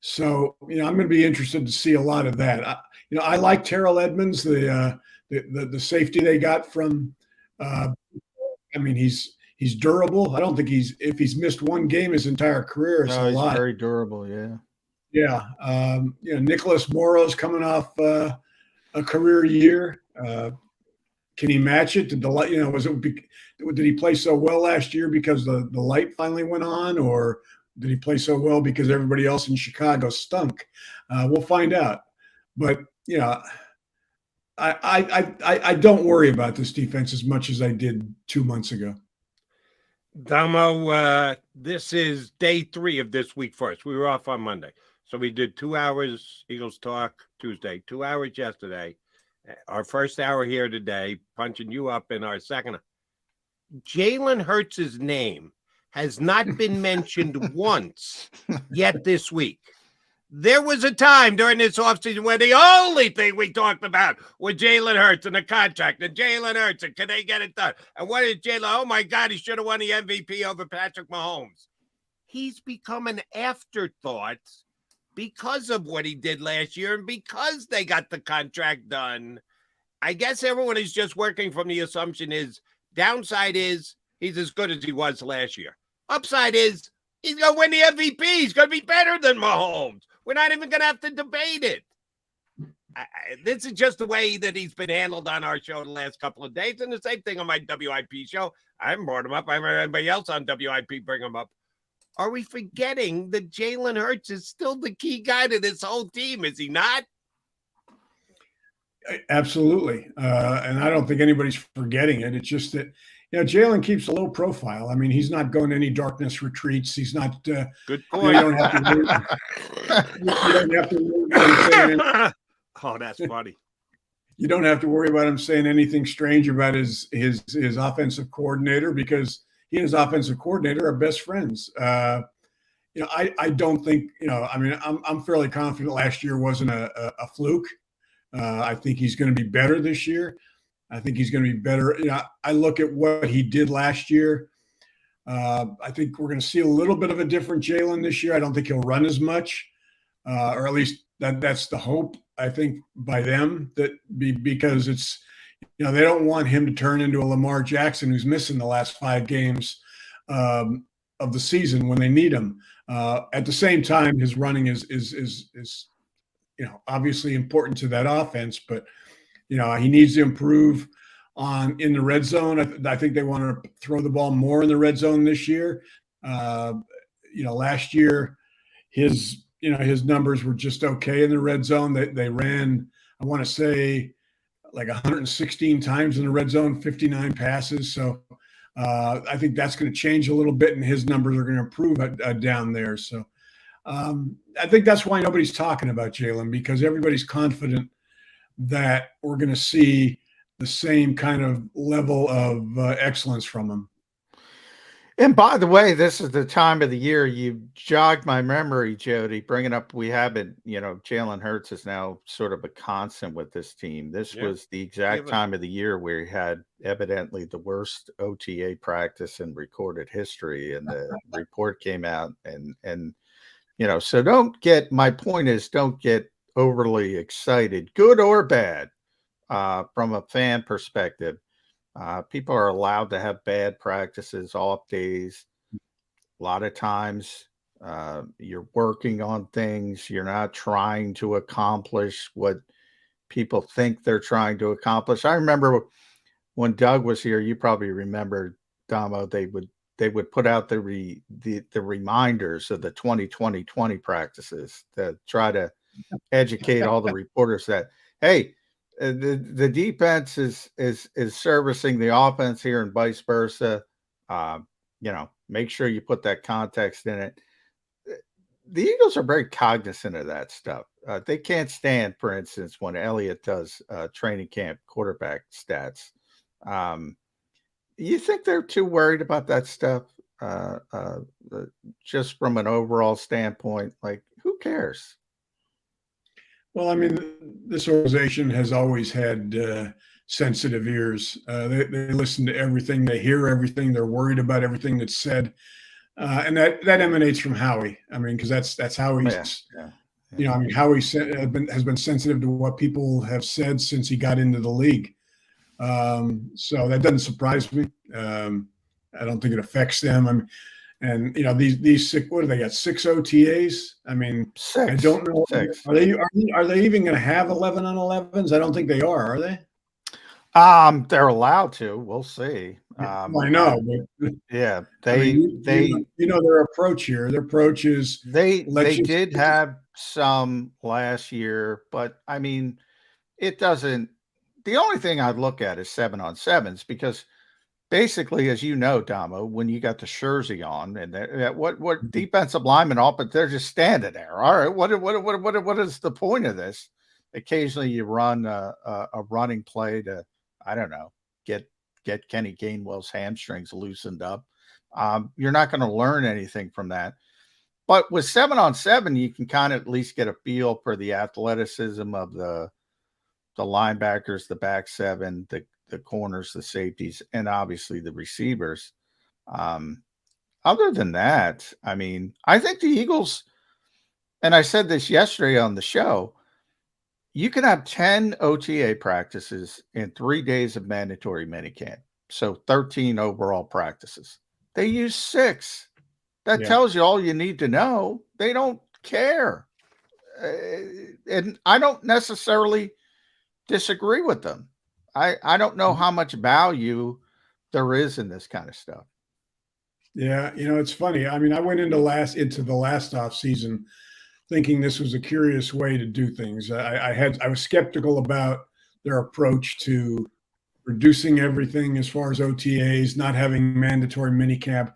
So, you know, I'm going to be interested to see a lot of that. I like Terrell Edmonds, the safety they got from. I mean, he's durable. I don't think if he's missed one game his entire career, it's a lot. He's very durable. Yeah. Yeah. Nicholas Morrow's coming off a career year. Can he match it? Did he play so well last year because the light finally went on, or did he play so well because everybody else in Chicago stunk? We'll find out. But I don't worry about this defense as much as I did 2 months ago. Damo, this is day 3 of this week first. We were off on Monday. So we did 2 hours Eagles Talk Tuesday, 2 hours yesterday. Our first hour here today, punching you up in our second. Jalen Hurts' name has not been mentioned once yet this week. There was a time during this offseason where the only thing we talked about was Jalen Hurts and the contract, and Jalen Hurts, and can they get it done? And what is Jalen? Oh, my God, he should have won the MVP over Patrick Mahomes. He's become an afterthought because of what he did last year and because they got the contract done. I guess everyone is just working from the assumption is downside is he's as good as he was last year. Upside is he's going to win the MVP. He's going to be better than Mahomes. We're not even going to have to debate it. This is just the way that he's been handled on our show the last couple of days. And the same thing on my WIP show. I haven't brought him up. I haven't heard anybody else on WIP bring him up. Are we forgetting that Jalen Hurts is still the key guy to this whole team? Is he not? Absolutely. And I don't think anybody's forgetting it. It's just that, Jalen keeps a low profile. I mean, he's not going to any darkness retreats. He's not. Good point. You don't have to worry. You don't have to worry about him saying, oh, that's funny. You don't have to worry about him saying anything strange about his offensive coordinator, because he and his offensive coordinator are best friends. I don't think, I'm fairly confident last year wasn't a fluke. I think he's going to be better this year. I think he's going to be better. I look at what he did last year. I think we're going to see a little bit of a different Jalen this year. I don't think he'll run as much. or at least that's the hope, I think, by them, because it's, they don't want him to turn into a Lamar Jackson who's missing the last 5 games of the season when they need him. At the same time, his running is obviously important to that offense, but he needs to improve in the red zone. I think they want to throw the ball more in the red zone this year. Last year his numbers were just okay in the red zone. They ran, I want to say, like 116 times in the red zone, 59 passes. So I think that's going to change a little bit, and his numbers are going to improve down there. So I think that's why nobody's talking about Jalen, because everybody's confident that we're going to see the same kind of level of excellence from him. And by the way, this is the time of the year you jogged my memory, Jody, bringing up, we haven't, Jalen Hurts is now sort of a constant with this team. This was the exact time of the year where he had evidently the worst OTA practice in recorded history, and the report came out, and so my point is, don't get overly excited, good or bad, from a fan perspective. People are allowed to have bad practices, off days. A lot of times you're working on things. You're not trying to accomplish what people think they're trying to accomplish. I remember when Doug was here, you probably remember, Damo, they would put out the reminders of the 2020 practices to try to educate all the reporters that, hey, the defense is servicing the offense here and vice versa. Make sure you put that context in it. The Eagles are very cognizant of that stuff. They can't stand, for instance, when Elliott does training camp quarterback stats. You think they're too worried about that stuff? Just from an overall standpoint, like, who cares? Well, I mean, this organization has always had sensitive ears. They listen to everything. They hear everything. They're worried about everything that's said. And that emanates from Howie. I mean, because that's how he's, I mean, Howie has been sensitive to what people have said since he got into the league. So that doesn't surprise me. I don't think it affects them. I mean, and these 6, what do they got? 6 OTAs. I mean, 6. I don't know. 6. Are they even going to have 11 on 11s? I don't think they are they? They're allowed to. We'll see. I know. But, yeah, they their approach here. Their approach is they did have some last year, but I mean, it doesn't. The only thing I'd look at is 7-on-7s, because basically, as you know, Damo, when you got the jersey on, and what defensive linemen off, but they're just standing there. All right, what is the point of this? Occasionally, you run a running play to, I don't know, get Kenny Gainwell's hamstrings loosened up. You're not going to learn anything from that. But with 7-on-7, you can kind of at least get a feel for the athleticism of the linebackers, the back seven, the corners, the safeties, and obviously the receivers. Other than that, I mean, I think the Eagles, and I said this yesterday on the show, you can have 10 OTA practices in 3 days of mandatory minicamp. So 13 overall practices. They use 6. That tells you all you need to know. They don't care. And I don't necessarily disagree with them. I don't know how much value there is in this kind of stuff. Yeah, it's funny. I mean, I went into the last off season thinking this was a curious way to do things. I was skeptical about their approach to reducing everything as far as OTAs, not having mandatory minicamp.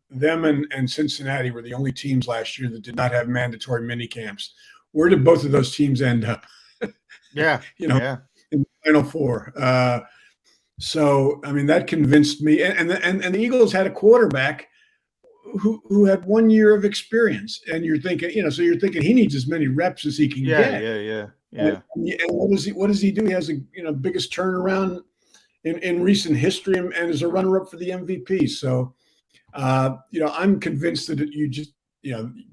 Them and Cincinnati were the only teams last year that did not have mandatory minicamps. Where did both of those teams end up? Yeah, in the Final Four. So I mean, that convinced me. And the Eagles had a quarterback who had 1 year of experience, and you're thinking, you're thinking he needs as many reps as he can get. Yeah. And what does he do? He has a biggest turnaround in recent history, and is a runner-up for the MVP. So I'm convinced that you just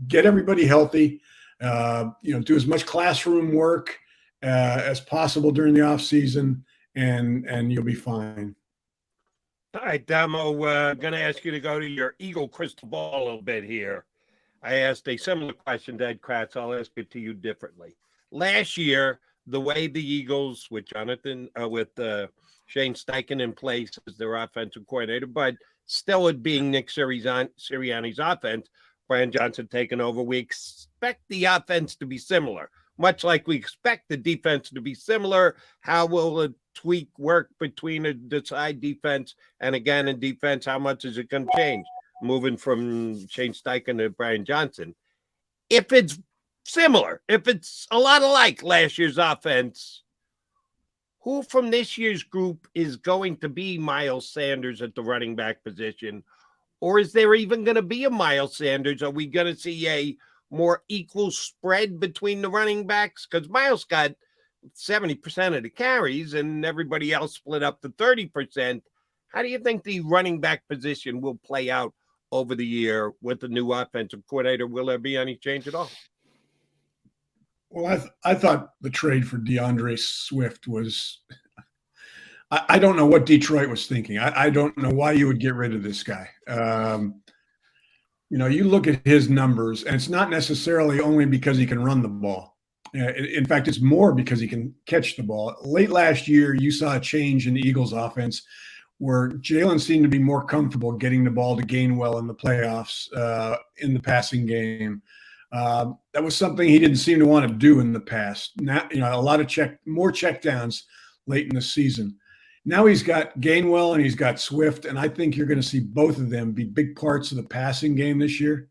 get everybody healthy. Do as much classroom work as possible during the off season, and you'll be fine. All right, Damo, going to ask you to go to your Eagle crystal ball a little bit here. I asked a similar question to Ed Krause. I'll ask it to you differently. Last year, the way the Eagles, with Shane Steichen in place as their offensive coordinator, but still it being Nick Sirianni's offense, Brian Johnson taking over, we expect the offense to be similar, much like we expect the defense to be similar. How will a tweak work between the side defense and again in defense? How much is it going to change moving from Shane Steichen to Brian Johnson? If it's similar, if it's a lot alike last year's offense, who from this year's group is going to be Miles Sanders at the running back position? Or is there even going to be a Miles Sanders? Are we going to see a more equal spread between the running backs? Because Miles got 70% of the carries and everybody else split up to 30%. How do you think the running back position will play out over the year with the new offensive coordinator? Will there be any change at all? Well, I thought the trade for DeAndre Swift was I don't know what Detroit was thinking. I don't know why you would get rid of this guy. You look at his numbers, and it's not necessarily only because he can run the ball. In fact, it's more because he can catch the ball. Late last year, you saw a change in the Eagles' offense where Jalen seemed to be more comfortable getting the ball to Gainwell in the playoffs in the passing game. That was something he didn't seem to want to do in the past. Now, a lot of more checkdowns late in the season. Now he's got Gainwell and he's got Swift, and I think you're going to see both of them be big parts of the passing game this year,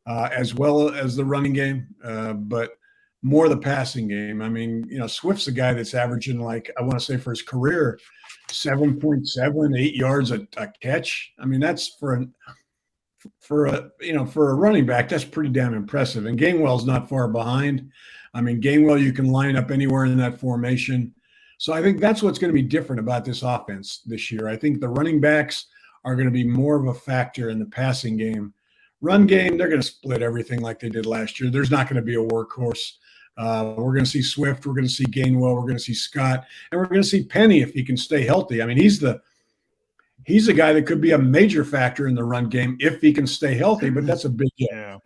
as well as the running game, but more the passing game. I mean, Swift's a guy that's averaging, like, I want to say for his career, 7.78 yards a catch. I mean, that's for a running back, that's pretty damn impressive. And Gainwell's not far behind. I mean, Gainwell, you can line up anywhere in that formation. So I think that's what's going to be different about this offense this year. I think the running backs are going to be more of a factor in the passing game. Run game, they're going to split everything like they did last year. There's not going to be a workhorse. We're going to see Swift. We're going to see Gainwell. We're going to see Scott. And we're going to see Penny if he can stay healthy. I mean, he's a guy that could be a major factor in the run game if he can stay healthy, but that's a big if.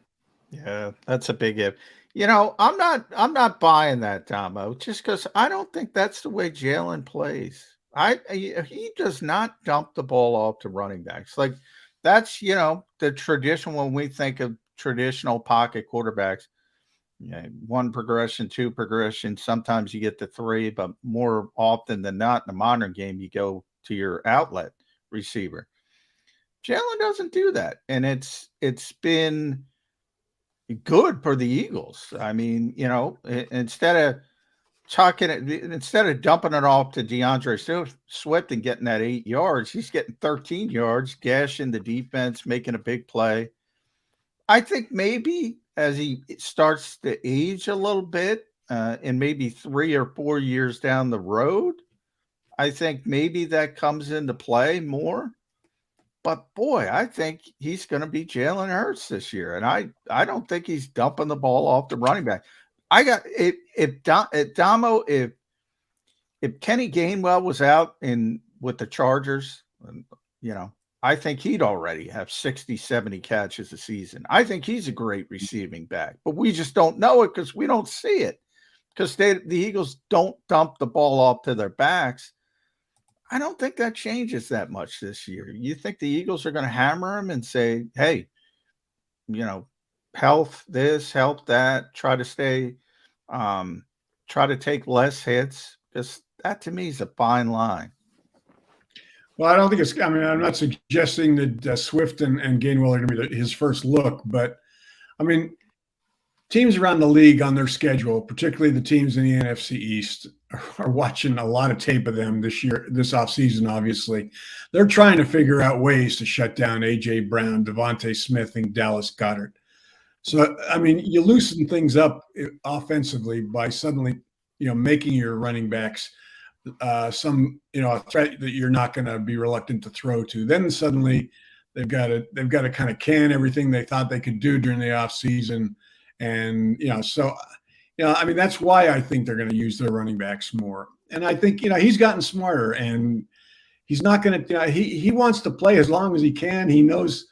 Yeah, that's a big if. I'm not buying that, Damo, just because I don't think that's the way Jalen plays. He does not dump the ball off to running backs. Like, that's, the tradition when we think of traditional pocket quarterbacks. One progression, two progression. Sometimes you get to three, but more often than not in the modern game, you go to your outlet receiver. Jalen doesn't do that, and it's been good for the Eagles. I mean, instead of dumping it off to DeAndre Swift and getting that 8 yards, he's getting 13 yards, gashing the defense, making a big play. I think maybe as he starts to age a little bit, and maybe 3 or 4 years down the road, I think maybe that comes into play more. But boy, I think he's going to be Jalen Hurts this year, and I don't think he's dumping the ball off the running back. If Kenny Gainwell was out with the Chargers, I think he'd already have 60, 70 catches a season. I think he's a great receiving back, but we just don't know it because we don't see it because the Eagles don't dump the ball off to their backs. I don't think that changes that much this year. You think the Eagles are going to hammer him and say, hey, health this, help that, try to take less hits? Because that to me is a fine line. Well, I don't think I'm not suggesting that Swift and Gainwell are going to be his first look, but I mean, teams around the league on their schedule, particularly the teams in the NFC East, are watching a lot of tape of them this offseason, obviously. They're trying to figure out ways to shut down A.J. Brown, Devontae Smith, and Dallas Goedert. So, I mean, you loosen things up offensively by suddenly, making your running backs a threat that you're not going to be reluctant to throw to. Then suddenly they've got to kind of can everything they thought they could do during the offseason And, so, I mean, that's why I think they're going to use their running backs more. And I think, he's gotten smarter, and he's not going to, he wants to play as long as he can. He knows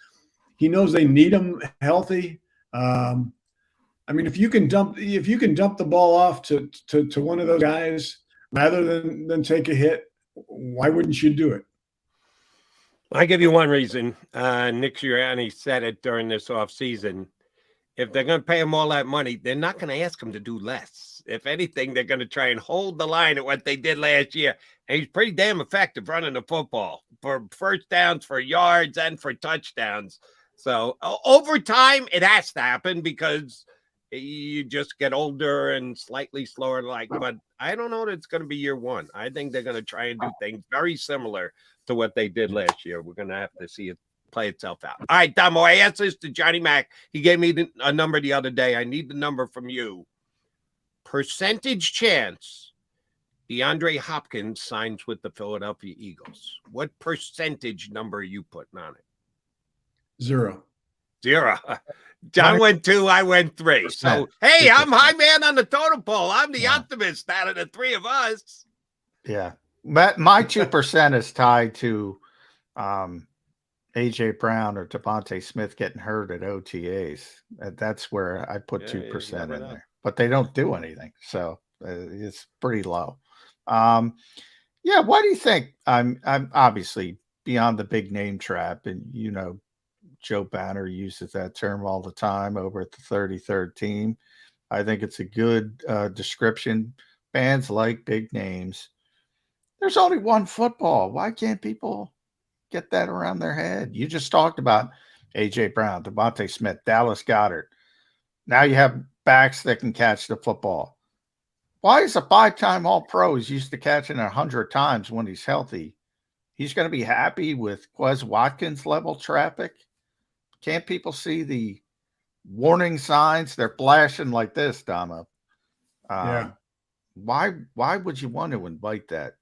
they need him healthy. I mean, if you can dump the ball off to one of those guys rather than take a hit, why wouldn't you do it? I give you one reason. Nick Sirianni said it during this offseason. If they're going to pay him all that money, they're not going to ask him to do less. If anything, they're going to try and hold the line at what they did last year. And he's pretty damn effective running the football for first downs, for yards, and for touchdowns. So over time, it has to happen because you just get older and slightly slower. But I don't know that it's going to be year one. I think they're going to try and do things very similar to what they did last year. We're going to have to see it play itself out. All right, Damo, I asked this to Johnny Mac. He gave me a number the other day. I need the number from you. Percentage chance DeAndre Hopkins signs with the Philadelphia Eagles. What percentage number are you putting on it? 0. John went 2, I went 3. So, hey, I'm high man on the totem pole. I'm the optimist out of the three of us. Yeah. My 2% is tied to A.J. Brown or Devontae Smith getting hurt at OTAs. That's where I put 2% in there. But they don't do anything. So it's pretty low. What do you think? I'm obviously beyond the big name trap, and Joe Banner uses that term all the time over at the 33rd team. I think it's a good description. Fans like big names. There's only one football. Why can't people get that around their head? You just talked about A.J. Brown, Devontae Smith, Dallas Goedert. Now you have backs that can catch the football. Why is a 5-time All-Pro who's used to catching 100 times when he's healthy? He's going to be happy with Quez Watkins level traffic. Can't people see the warning signs? They're flashing like this, Damo. Why would you want to invite that?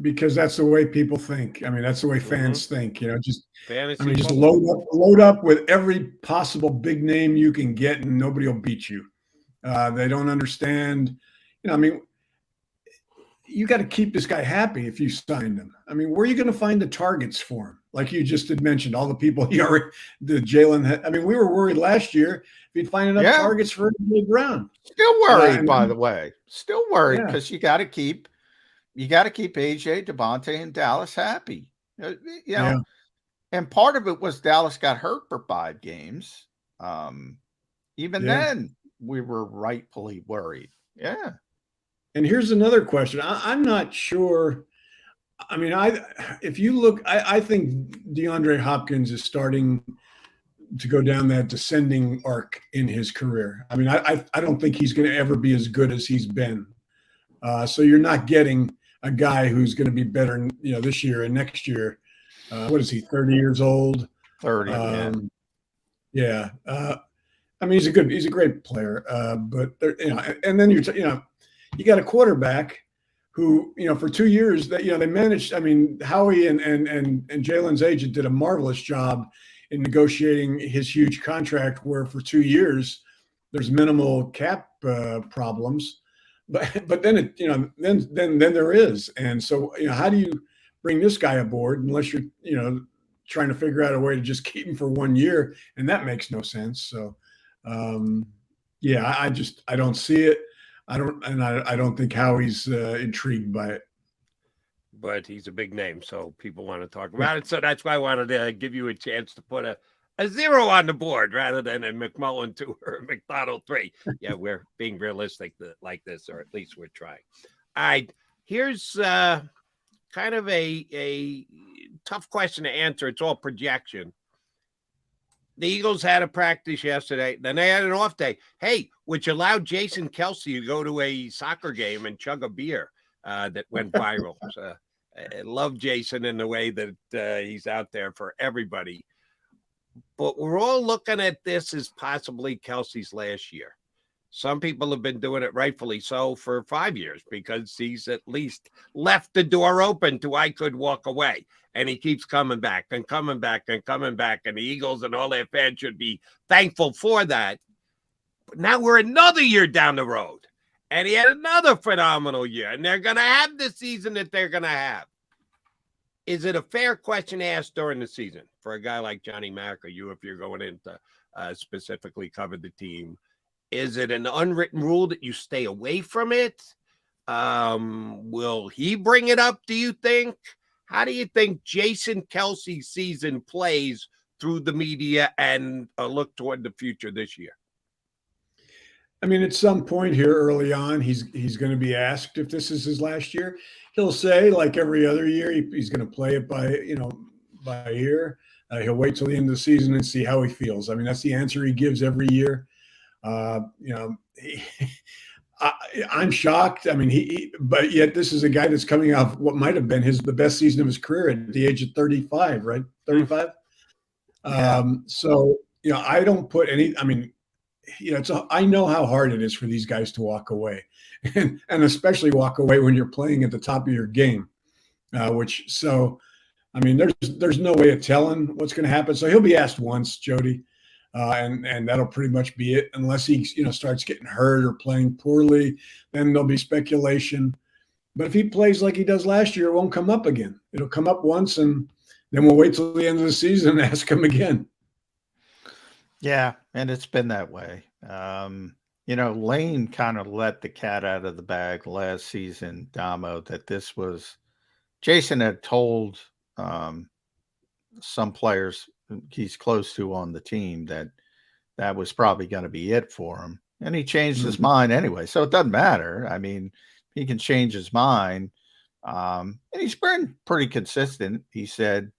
Because that's the way people think. I mean, that's the way fans think. Just load up with every possible big name you can get, and nobody will beat you. They don't understand. You got to keep this guy happy if you signed him. I mean, where are you going to find the targets for him? Like you just had mentioned, all the people the Jalen. I mean, we were worried last year if he'd find enough targets for A.J. Brown. Still worried, by the way. Still worried because you got to keep AJ, Devontae, and Dallas happy. And part of it was Dallas got hurt for 5 games. Then, we were rightfully worried. Yeah. And here's another question. I'm not sure. I mean, if you look, I think DeAndre Hopkins is starting to go down that descending arc in his career. I mean, I don't think he's going to ever be as good as he's been. So you're not getting a guy who's going to be better, this year and next year. What is he? 30 years old. 30. I mean, he's a great player. But and then you got a quarterback who, for 2 years that, they managed. I mean, Howie and Jalen's agent did a marvelous job in negotiating his huge contract, where for 2 years there's minimal cap problems. But then then there is. And so, how do you bring this guy aboard unless you're, trying to figure out a way to just keep him for 1 year? And that makes no sense. So, I don't see it. I don't think Howie's intrigued by it. But he's a big name, so people want to talk about it. So that's why I wanted to give you a chance to put a 0 on the board rather than a McMullen 2 or a McDonald 3. Yeah, we're being realistic like this, or at least we're trying. All right, here's kind of a tough question to answer. It's all projection. The Eagles had a practice yesterday. Then they had an off day. Hey, which allowed Jason Kelce to go to a soccer game and chug a beer that went viral. So, I love Jason in the way that he's out there for everybody. But we're all looking at this as possibly Kelce's last year. Some people have been doing it rightfully so for 5 years because he's at least left the door open to I could walk away. And he keeps coming back and coming back and coming back. And the Eagles and all their fans should be thankful for that. But now we're another year down the road. And he had another phenomenal year. And they're going to have the season that they're going to have. Is it a fair question asked during the season for a guy like Johnny Mack or you, if you're going in to specifically cover the team? Is it an unwritten rule that you stay away from it? Will he bring it up, do you think? How do you think Jason Kelce's season plays through the media and a look toward the future this year? I mean, at some point here early on, he's going to be asked if this is his last year. He'll say, like every other year, he's going to play it by ear. He'll wait till the end of the season and see how he feels. I mean, that's the answer he gives every year. I'm shocked. I mean, but yet this is a guy that's coming off what might have been the best season of his career at the age of 35, right? 35. Yeah. So, I don't put any, I mean, I know how hard it is for these guys to walk away and especially walk away when you're playing at the top of your game, I mean, there's no way of telling what's going to happen. So he'll be asked once, Jody. And that'll pretty much be it, unless he starts getting hurt or playing poorly. Then there'll be speculation. But if he plays like he does last year, it won't come up again. It'll come up once, and then we'll wait till the end of the season and ask him again. Yeah, and it's been that way. Lane kind of let the cat out of the bag last season, Damo, that this was Jason had told some players he's close to on the team that was probably going to be it for him. And he changed his mind anyway. So it doesn't matter. I mean, he can change his mind. And he's been pretty consistent. He said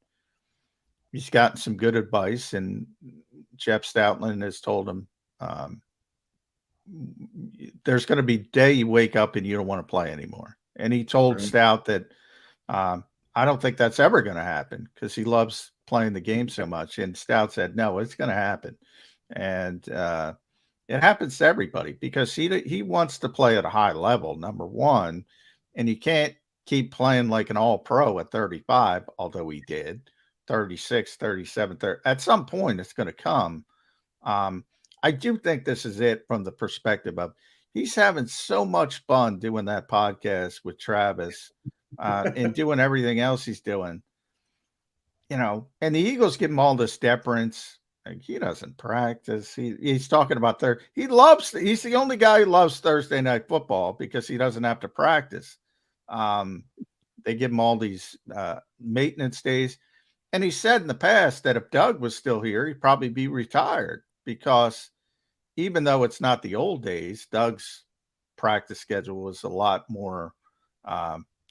he's gotten some good advice, and Jeff Stoutland has told him there's going to be a day you wake up and you don't want to play anymore. And he told Stout that I don't think that's ever going to happen because he loves playing the game so much. And Stout said, no, it's going to happen. And it happens to everybody because he wants to play at a high level, number one, and you can't keep playing like an all-pro at 35, although he did, 36, 37, 30. At some point, it's going to come. I do think this is it from the perspective of he's having so much fun doing that podcast with Travis and doing everything else he's doing. And the Eagles give him all this deference. Like, he doesn't practice. He's talking about he's the only guy who loves Thursday night football because he doesn't have to practice. They give him all these maintenance days. And he said in the past that if Doug was still here, he'd probably be retired because even though it's not the old days, Doug's practice schedule was a lot more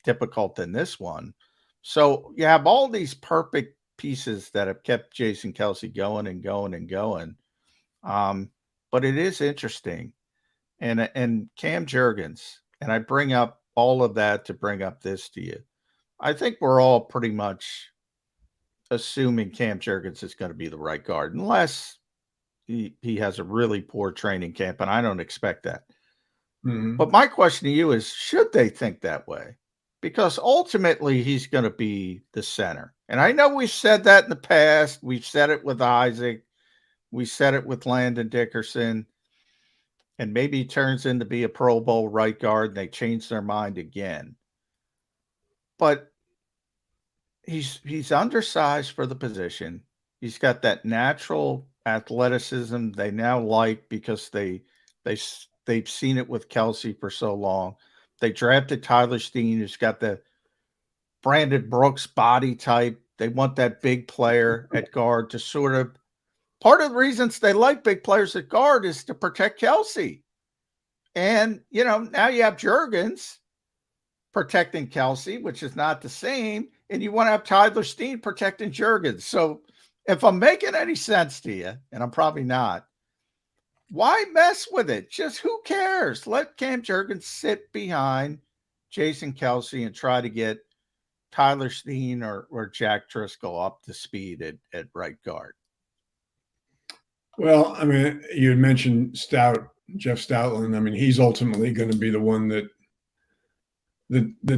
difficult than this one. So you have all these perfect pieces that have kept Jason Kelce going and going and going. But it is interesting. And Cam Jurgens, and I bring up all of that to bring up this to you. I think we're all pretty much assuming Cam Jurgens is going to be the right guard, unless he has a really poor training camp, and I don't expect that. Mm-hmm. But my question to you is, should they think that way? Because ultimately he's going to be the center. And I know we've said that in the past. We've said it with Isaac. We said it with Landon Dickerson. And maybe he turns in to be a Pro Bowl right guard and they change their mind again. But he's undersized for the position. He's got that natural athleticism they now like because they've seen it with Kelce for so long. They drafted Tyler Steen, who's got the Brandon Brooks body type. They want that big player at guard to sort of – part of the reasons they like big players at guard is to protect Kelce. And, now you have Jurgens protecting Kelce, which is not the same, and you want to have Tyler Steen protecting Jurgens. So if I'm making any sense to you, and I'm probably not, why mess with it? Just who cares? Let Cam Jurgens sit behind Jason Kelce and try to get Tyler Steen or Jack Driscoll up to speed at right guard. Well, I mean, you had mentioned Stout Jeff Stoutland. I mean, he's ultimately going to be the one that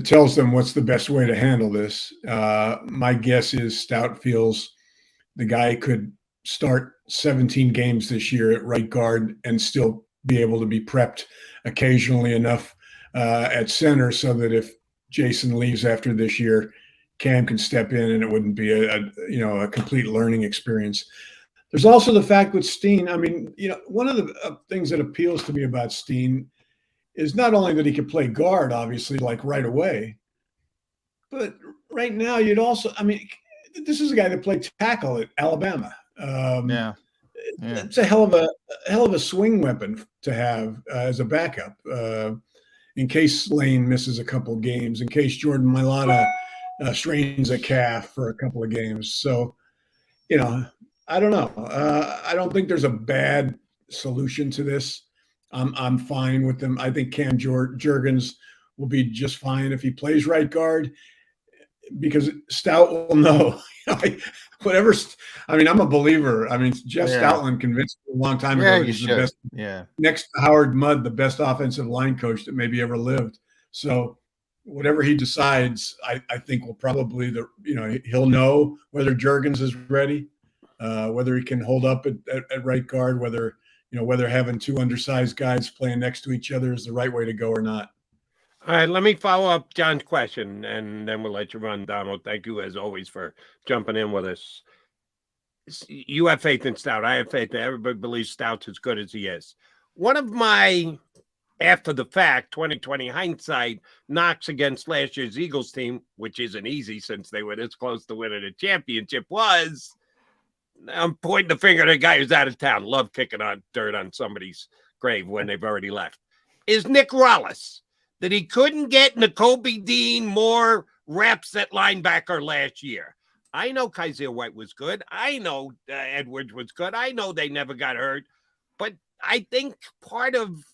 tells them what's the best way to handle this. My guess is Stout feels the guy could start 17 games this year at right guard and still be able to be prepped occasionally enough at center so that if Jason leaves after this year, Cam can step in and it wouldn't be a complete learning experience. There's also the fact with Steen. I mean, one of the things that appeals to me about Steen is not only that he can play guard, obviously, like right away, but right now you'd also, I mean, this is a guy that played tackle at Alabama. It's a hell of a swing weapon to have as a backup in case Lane misses a couple of games, in case Jordan Mailata strains a calf for a couple of games. So, I don't know. I don't think there's a bad solution to this. I'm fine with them. I think Cam Jurgens will be just fine if he plays right guard, because Stout will know whatever. I mean, I'm a believer. I mean, Jeff Stoutland convinced me a long time ago that he's the best. Next to Howard Mudd, the best offensive line coach that maybe ever lived. So whatever he decides, I think will probably he'll know whether Jurgens is ready, whether he can hold up at right guard, whether having two undersized guys playing next to each other is the right way to go or not. All right, let me follow up John's question, and then we'll let you run, Donald. Thank you, as always, for jumping in with us. You have faith in Stout. I have faith that everybody believes Stout's as good as he is. One of my, after the fact, 2020 hindsight knocks against last year's Eagles team, which isn't easy since they were this close to winning a championship, was, I'm pointing the finger at a guy who's out of town, love kicking on dirt on somebody's grave when they've already left, is Nick Rollis. That he couldn't get Nakobe Dean more reps at linebacker last year. I know Kaiser White was good. I know Edwards was good. I know they never got hurt. But I think part of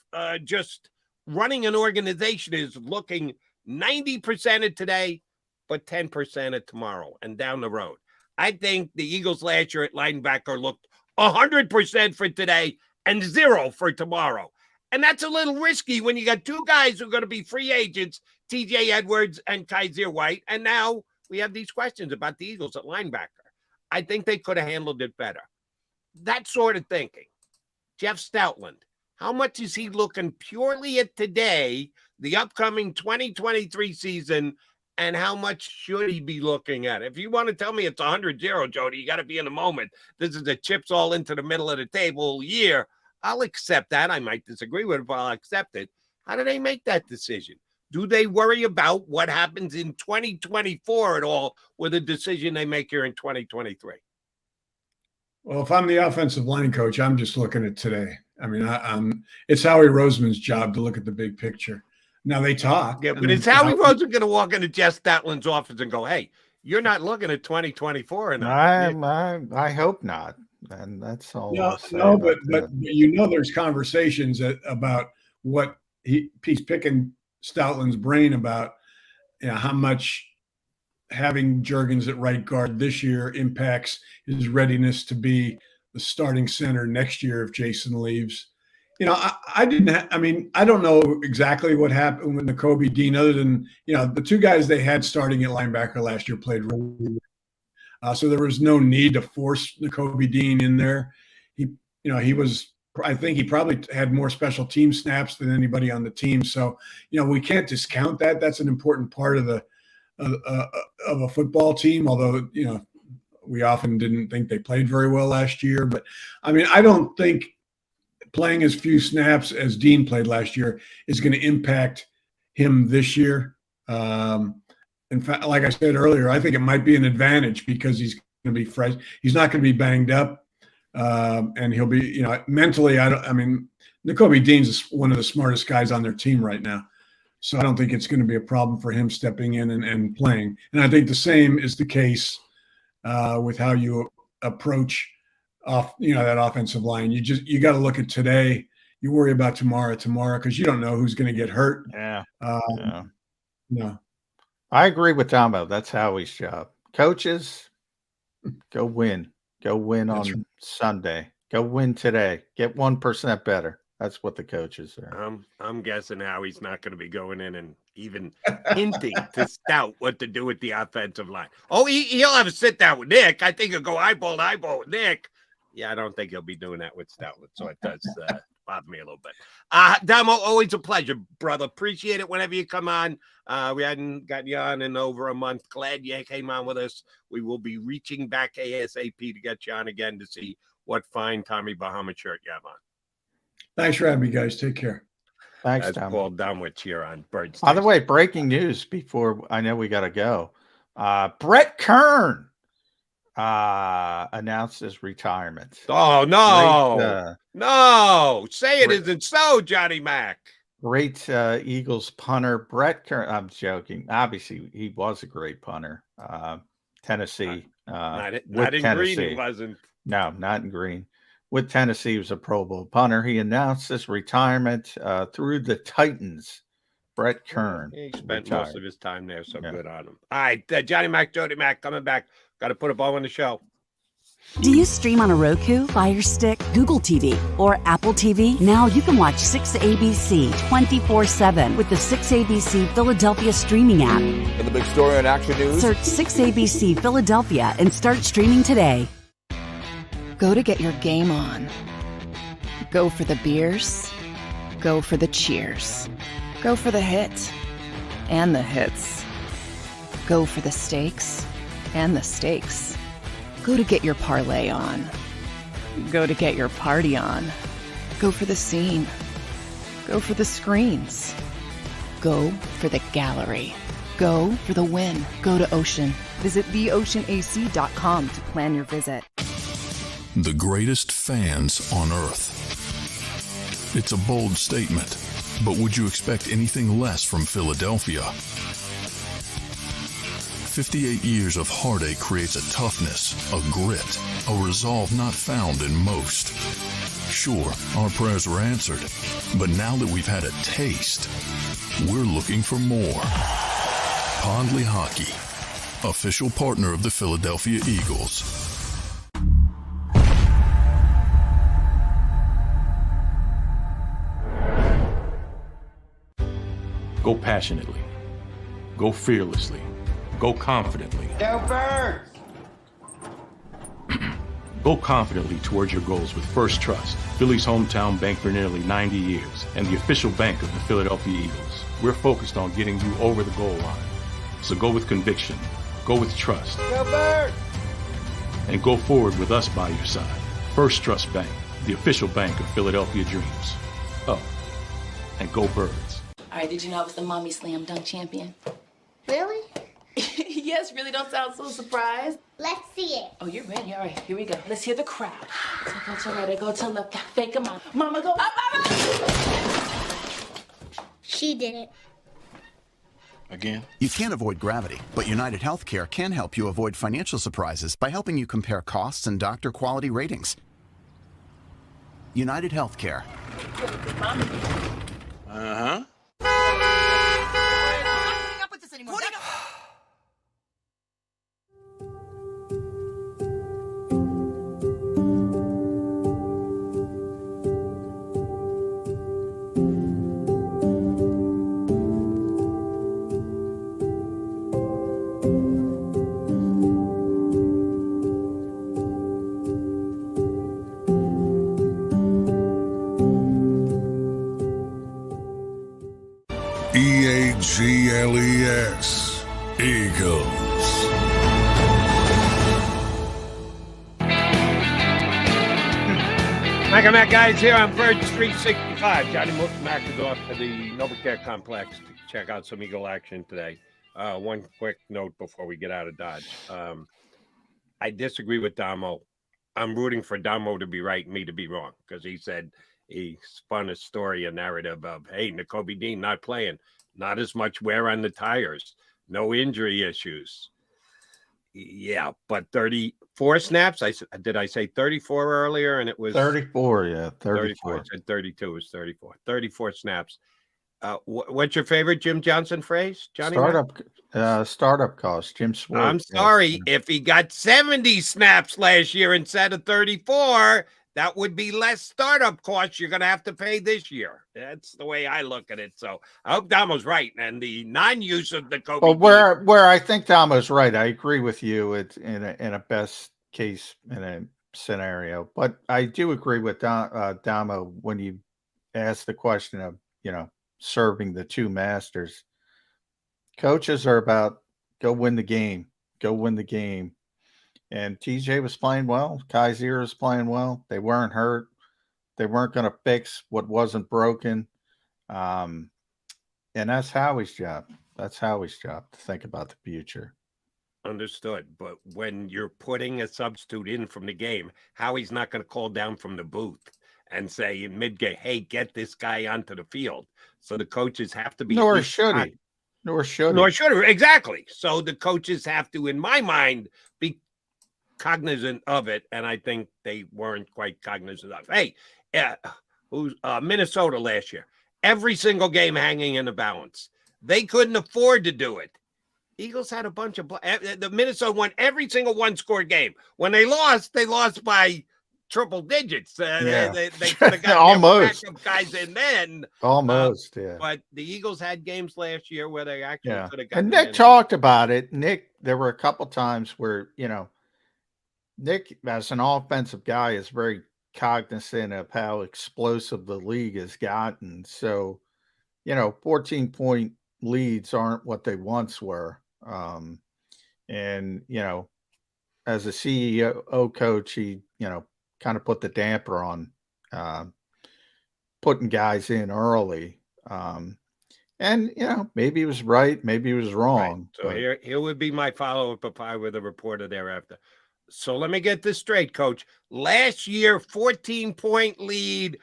just running an organization is looking 90% of today, but 10% of tomorrow and down the road. I think the Eagles last year at linebacker looked 100% for today and 0 for tomorrow. And that's a little risky when you got two guys who are going to be free agents, TJ Edwards and Kaiser White. And now we have these questions about the Eagles at linebacker. I think they could have handled it better. That sort of thinking. Jeff Stoutland, how much is he looking purely at today, the upcoming 2023 season, and how much should he be looking at? If you want to tell me it's 100-0, Jody, you got to be in the moment. This is the chips all into the middle of the table year. I'll accept that. I might disagree with it, but I'll accept it. How do they make that decision? Do they worry about what happens in 2024 at all with a decision they make here in 2023? Well, if I'm the offensive line coach, I'm just looking at today. I mean, it's Howie Roseman's job to look at the big picture. Now they talk. Yeah, but is Howie Roseman going to walk into Jeff Stoutland's office and go, hey, you're not looking at 2024 enough? I hope not. And that's all. No, but there's conversations about what he's picking Stoutland's brain about, how much having Jurgens at right guard this year impacts his readiness to be the starting center next year if Jason leaves. I don't know exactly what happened with Nakobe Dean, other than the two guys they had starting at linebacker last year played really well. So there was no need to force Nakobe Dean in there. I think he probably had more special team snaps than anybody on the team. So, we can't discount that. That's an important part of of a football team, although, we often didn't think they played very well last year. But, I don't think playing as few snaps as Dean played last year is going to impact him this year. In fact, like I said earlier, I think it might be an advantage because he's going to be fresh. He's not going to be banged up, and he'll be, mentally. Nakobe Dean's one of the smartest guys on their team right now, so I don't think it's going to be a problem for him stepping in and playing. And I think the same is the case with how you approach that offensive line. You got to look at today. You worry about tomorrow because you don't know who's going to get hurt. Yeah. I agree with Tombo. That's Howie's job. Coaches, go win. Go win on Sunday. Go win today. Get 1% better. That's what the coaches are. I'm guessing how he's not going to be going in and even hinting to Stout what to do with the offensive line. Oh, he'll have a sit down with Nick. I think he'll go eyeball to eyeball with Nick. Yeah, I don't think he'll be doing that with Stout. So it does bother me a little bit. Damo, always a pleasure, brother. Appreciate it whenever you come on. We hadn't got you on in over a month. Glad you came on with us. We will be reaching back ASAP to get you on again to see what fine Tommy Bahama shirt you have on. Thanks for having me, guys. Take care. Thanks, That's Tom. Paul Dunwich here on Birds. By the way, breaking news before I know we got to go. Brett Kern announced his retirement. Oh, no. No. Say it isn't so, Johnny Mac. Great Eagles punter, Brett Kern. I'm joking. Obviously, he was a great punter. Tennessee. Not in Tennessee. green, he wasn't. No, not in green. With Tennessee, he was a Pro Bowl punter. He announced his retirement through the Titans. Brett Kern. He spent most of his time there, so good on him. All right, Johnny Mac, Jody Mac coming back. Got to put a bow on the show. Do you stream on a Roku, Fire Stick, Google TV, or Apple TV? Now you can watch 6ABC 24/7 with the 6ABC Philadelphia streaming app. And the big story on Action News? Search 6ABC Philadelphia and start streaming today. Go to get your game on. Go for the beers. Go for the cheers. Go for the hit and the hits. Go for the stakes and the stakes. Go to get your parlay on. Go to get your party on. Go for the scene. Go for the screens. Go for the gallery. Go for the win. Go to Ocean. Visit theoceanac.com to plan your visit. The greatest fans on earth. It's a bold statement, but would you expect anything less from Philadelphia? 58 years of heartache creates a toughness, a grit, a resolve not found in most. Sure, our prayers were answered, but now that we've had a taste, we're looking for more. Pondley Hockey, official partner of the Philadelphia Eagles. Go passionately. Go fearlessly. Go confidently. Go Birds! Go confidently towards your goals with First Trust, Philly's hometown bank for nearly 90 years, and the official bank of the Philadelphia Eagles. We're focused on getting you over the goal line. So go with conviction, go with trust, Go Birds! and go forward with us by your side. First Trust Bank, the official bank of Philadelphia dreams. Oh, and go Birds. All right, did you know I was the mommy slam dunk champion? Really? Yes, really don't sound so surprised. Let's see it. Oh, you're ready. All right, here we go. Let's hear the crowd. So go to right, I go to left, fake a mom. Mama, go up, mama! She did it. Again? You can't avoid gravity, but United Healthcare can help you avoid financial surprises by helping you compare costs and doctor quality ratings. United Healthcare. Uh-huh. EAGLES, Eagles. Welcome back, guys, here on Birds 365. Johnny Mac is off to the NovaCare Complex to check out some Eagle action today. One quick note before we get out of Dodge. I disagree with Damo. I'm rooting for Damo to be right and me to be wrong, because he said he spun a story, a narrative of, hey, Nakobe Dean not playing, not as much wear on the tires, no injury issues. Yeah, but 34 snaps. Did I say 34 earlier? And it was 34. Yeah, 34. I said 32. It was 34. 34 snaps. What's your favorite Jim Johnson phrase, Johnny? Startup cost. Jim Swartz. I'm sorry if he got 70 snaps last year instead of 34. that would be less startup costs you're going to have to pay this year. That's the way I look at it. So I hope Damo's right. And the non-use of the Kobe. Well, where I think Damo's right, I agree with you. It's in a best case in a scenario, but I do agree with Damo when you ask the question of, serving the two masters. Coaches are about go win the game. And TJ was playing well. Kaiser was playing well. They weren't hurt. They weren't going to fix what wasn't broken. And that's Howie's job. That's Howie's job to think about the future. Understood. But when you're putting a substitute in from the game, Howie's not going to call down from the booth and say in mid-game, hey, get this guy onto the field. So the coaches have to be. Nor should he. Nor should he. Exactly. So the coaches have to, in my mind, be cognizant of it. And I think they weren't quite cognizant of. Hey, who's Minnesota last year? Every single game hanging in the balance. They couldn't afford to do it. Eagles had a bunch of the Minnesota won every single one-score game. When they lost by triple digits. They could have got almost guys in then. Almost, yeah. But the Eagles had games last year where they actually could have got. And Nick talked about it. Nick, there were a couple times where Nick, as an offensive guy, is very cognizant of how explosive the league has gotten. So, 14-point leads aren't what they once were. And, as a CEO coach, he, kind of put the damper on putting guys in early. And, maybe he was right. Maybe he was wrong. Right. So here would be my follow-up if I were the reporter thereafter. So let me get this straight, Coach. Last year, 14-point lead,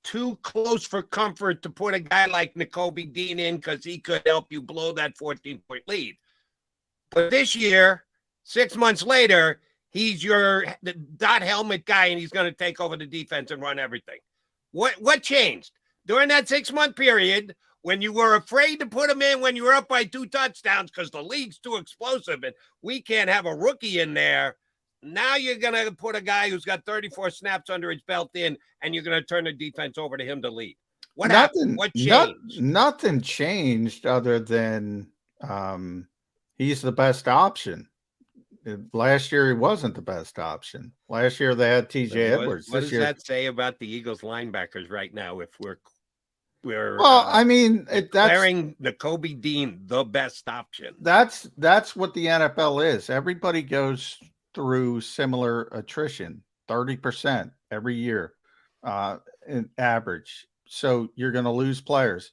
too close for comfort to put a guy like Nakobe Dean in because he could help you blow that 14-point lead. But this year, 6 months later, he's your dot helmet guy, and he's going to take over the defense and run everything. What changed? During that 6-month period, when you were afraid to put him in when you were up by 2 touchdowns because the league's too explosive and we can't have a rookie in there, now you're going to put a guy who's got 34 snaps under his belt in, and you're going to turn the defense over to him to lead. What happened? What changed? Nothing changed other than he's the best option. Last year, he wasn't the best option. Last year, they had TJ Edwards. What does that say about the Eagles linebackers right now if we're declaring Nakobe Dean the best option? That's what the NFL is. Everybody goes through similar attrition, 30% every year in average. So you're going to lose players.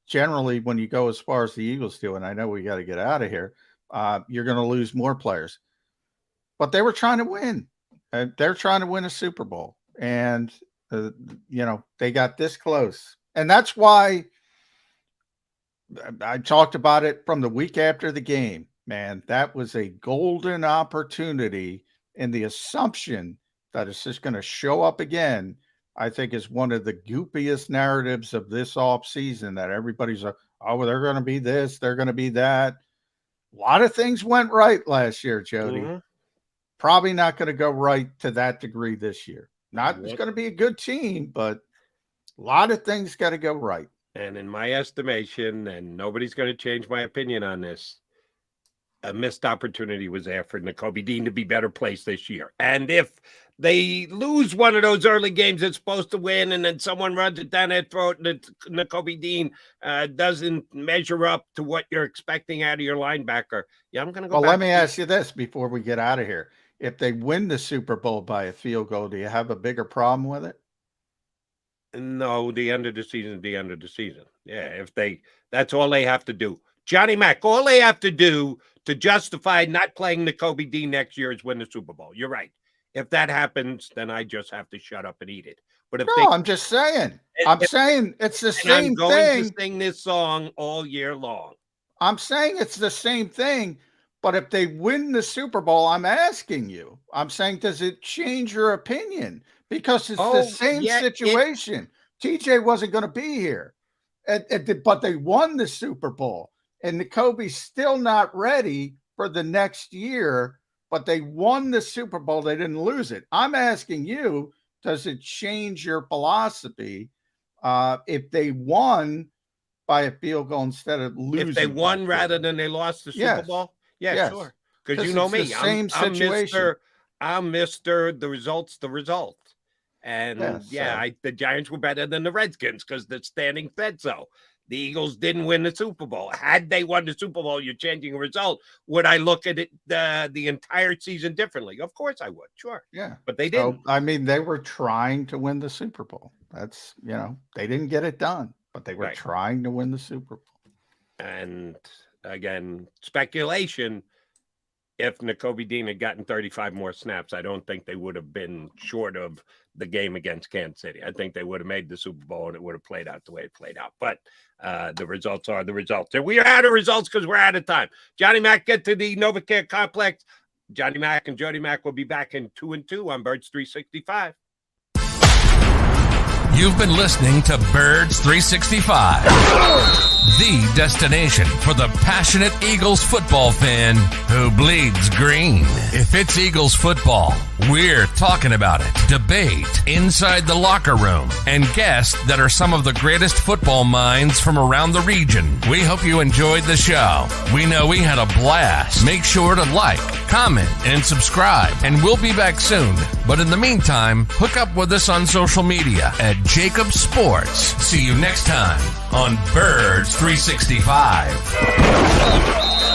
Generally, when you go as far as the Eagles do, and I know we got to get out of here, you're going to lose more players. But they were trying to win. They're trying to win a Super Bowl. And, they got this close. And that's why I talked about it from the week after the game. Man, that was a golden opportunity. And the assumption that it's just going to show up again, I think, is one of the goopiest narratives of this offseason, that everybody's like, oh, they're going to be this, they're going to be that. A lot of things went right last year, Jody. Mm-hmm. Probably not going to go right to that degree this year. It's going to be a good team, but a lot of things got to go right. And in my estimation, and nobody's going to change my opinion on this, a missed opportunity was there for Nakobe Dean to be better placed this year. And if they lose one of those early games it's supposed to win, and then someone runs it down their throat, and Nakobe Dean doesn't measure up to what you're expecting out of your linebacker, I'm going to go back. Well, let me ask you this before we get out of here. If they win the Super Bowl by a field goal, do you have a bigger problem with it? No, the end of the season is the end of the season. Yeah, that's all they have to do. Johnny Mack, all they have to do to justify not playing Nakobe Dean next year is win the Super Bowl. You're right. If that happens, then I just have to shut up and eat it. But I'm just saying. I'm saying it's the same thing. I'm going to sing this song all year long. I'm saying it's the same thing. But if they win the Super Bowl, I'm asking you. I'm saying, does it change your opinion? Because it's the same situation. TJ wasn't going to be here, but they won the Super Bowl, and Nakobe's still not ready for the next year. but they won the Super Bowl. They didn't lose it. I'm asking you, does it change your philosophy if they won by a field goal instead of losing? If they won rather than they lost the Super Bowl? Yeah, yes. Sure. Because you know me, same situation. I'm Mr. The results, the result. And the Giants were better than the Redskins because the standing said so. The Eagles didn't win the Super Bowl. Had they won the Super Bowl, you're changing a result. Would I look at it the entire season differently? Of course I would. Sure. Yeah. But they didn't. I mean, they were trying to win the Super Bowl. That's, they didn't get it done, but they were trying to win the Super Bowl. And again, speculation. If Nakobe Dean had gotten 35 more snaps, I don't think they would have been short of the game against Kansas City. I think they would have made the Super Bowl and it would have played out the way it played out. But the results are the results. And we are out of results because we're out of time. Johnny Mac, get to the NovaCare Complex. Johnny Mac and Jody Mac will be back in 2 and 2 on Birds 365. You've been listening to Birds 365, the destination for the passionate Eagles football fan who bleeds green. If it's Eagles football, we're talking about it. Debate inside the locker room and guests that are some of the greatest football minds from around the region. We hope you enjoyed the show. We know we had a blast. Make sure to like, comment, and subscribe, and we'll be back soon. But in the meantime, hook up with us on social media at JAKIB Sports. See you next time on Birds 365.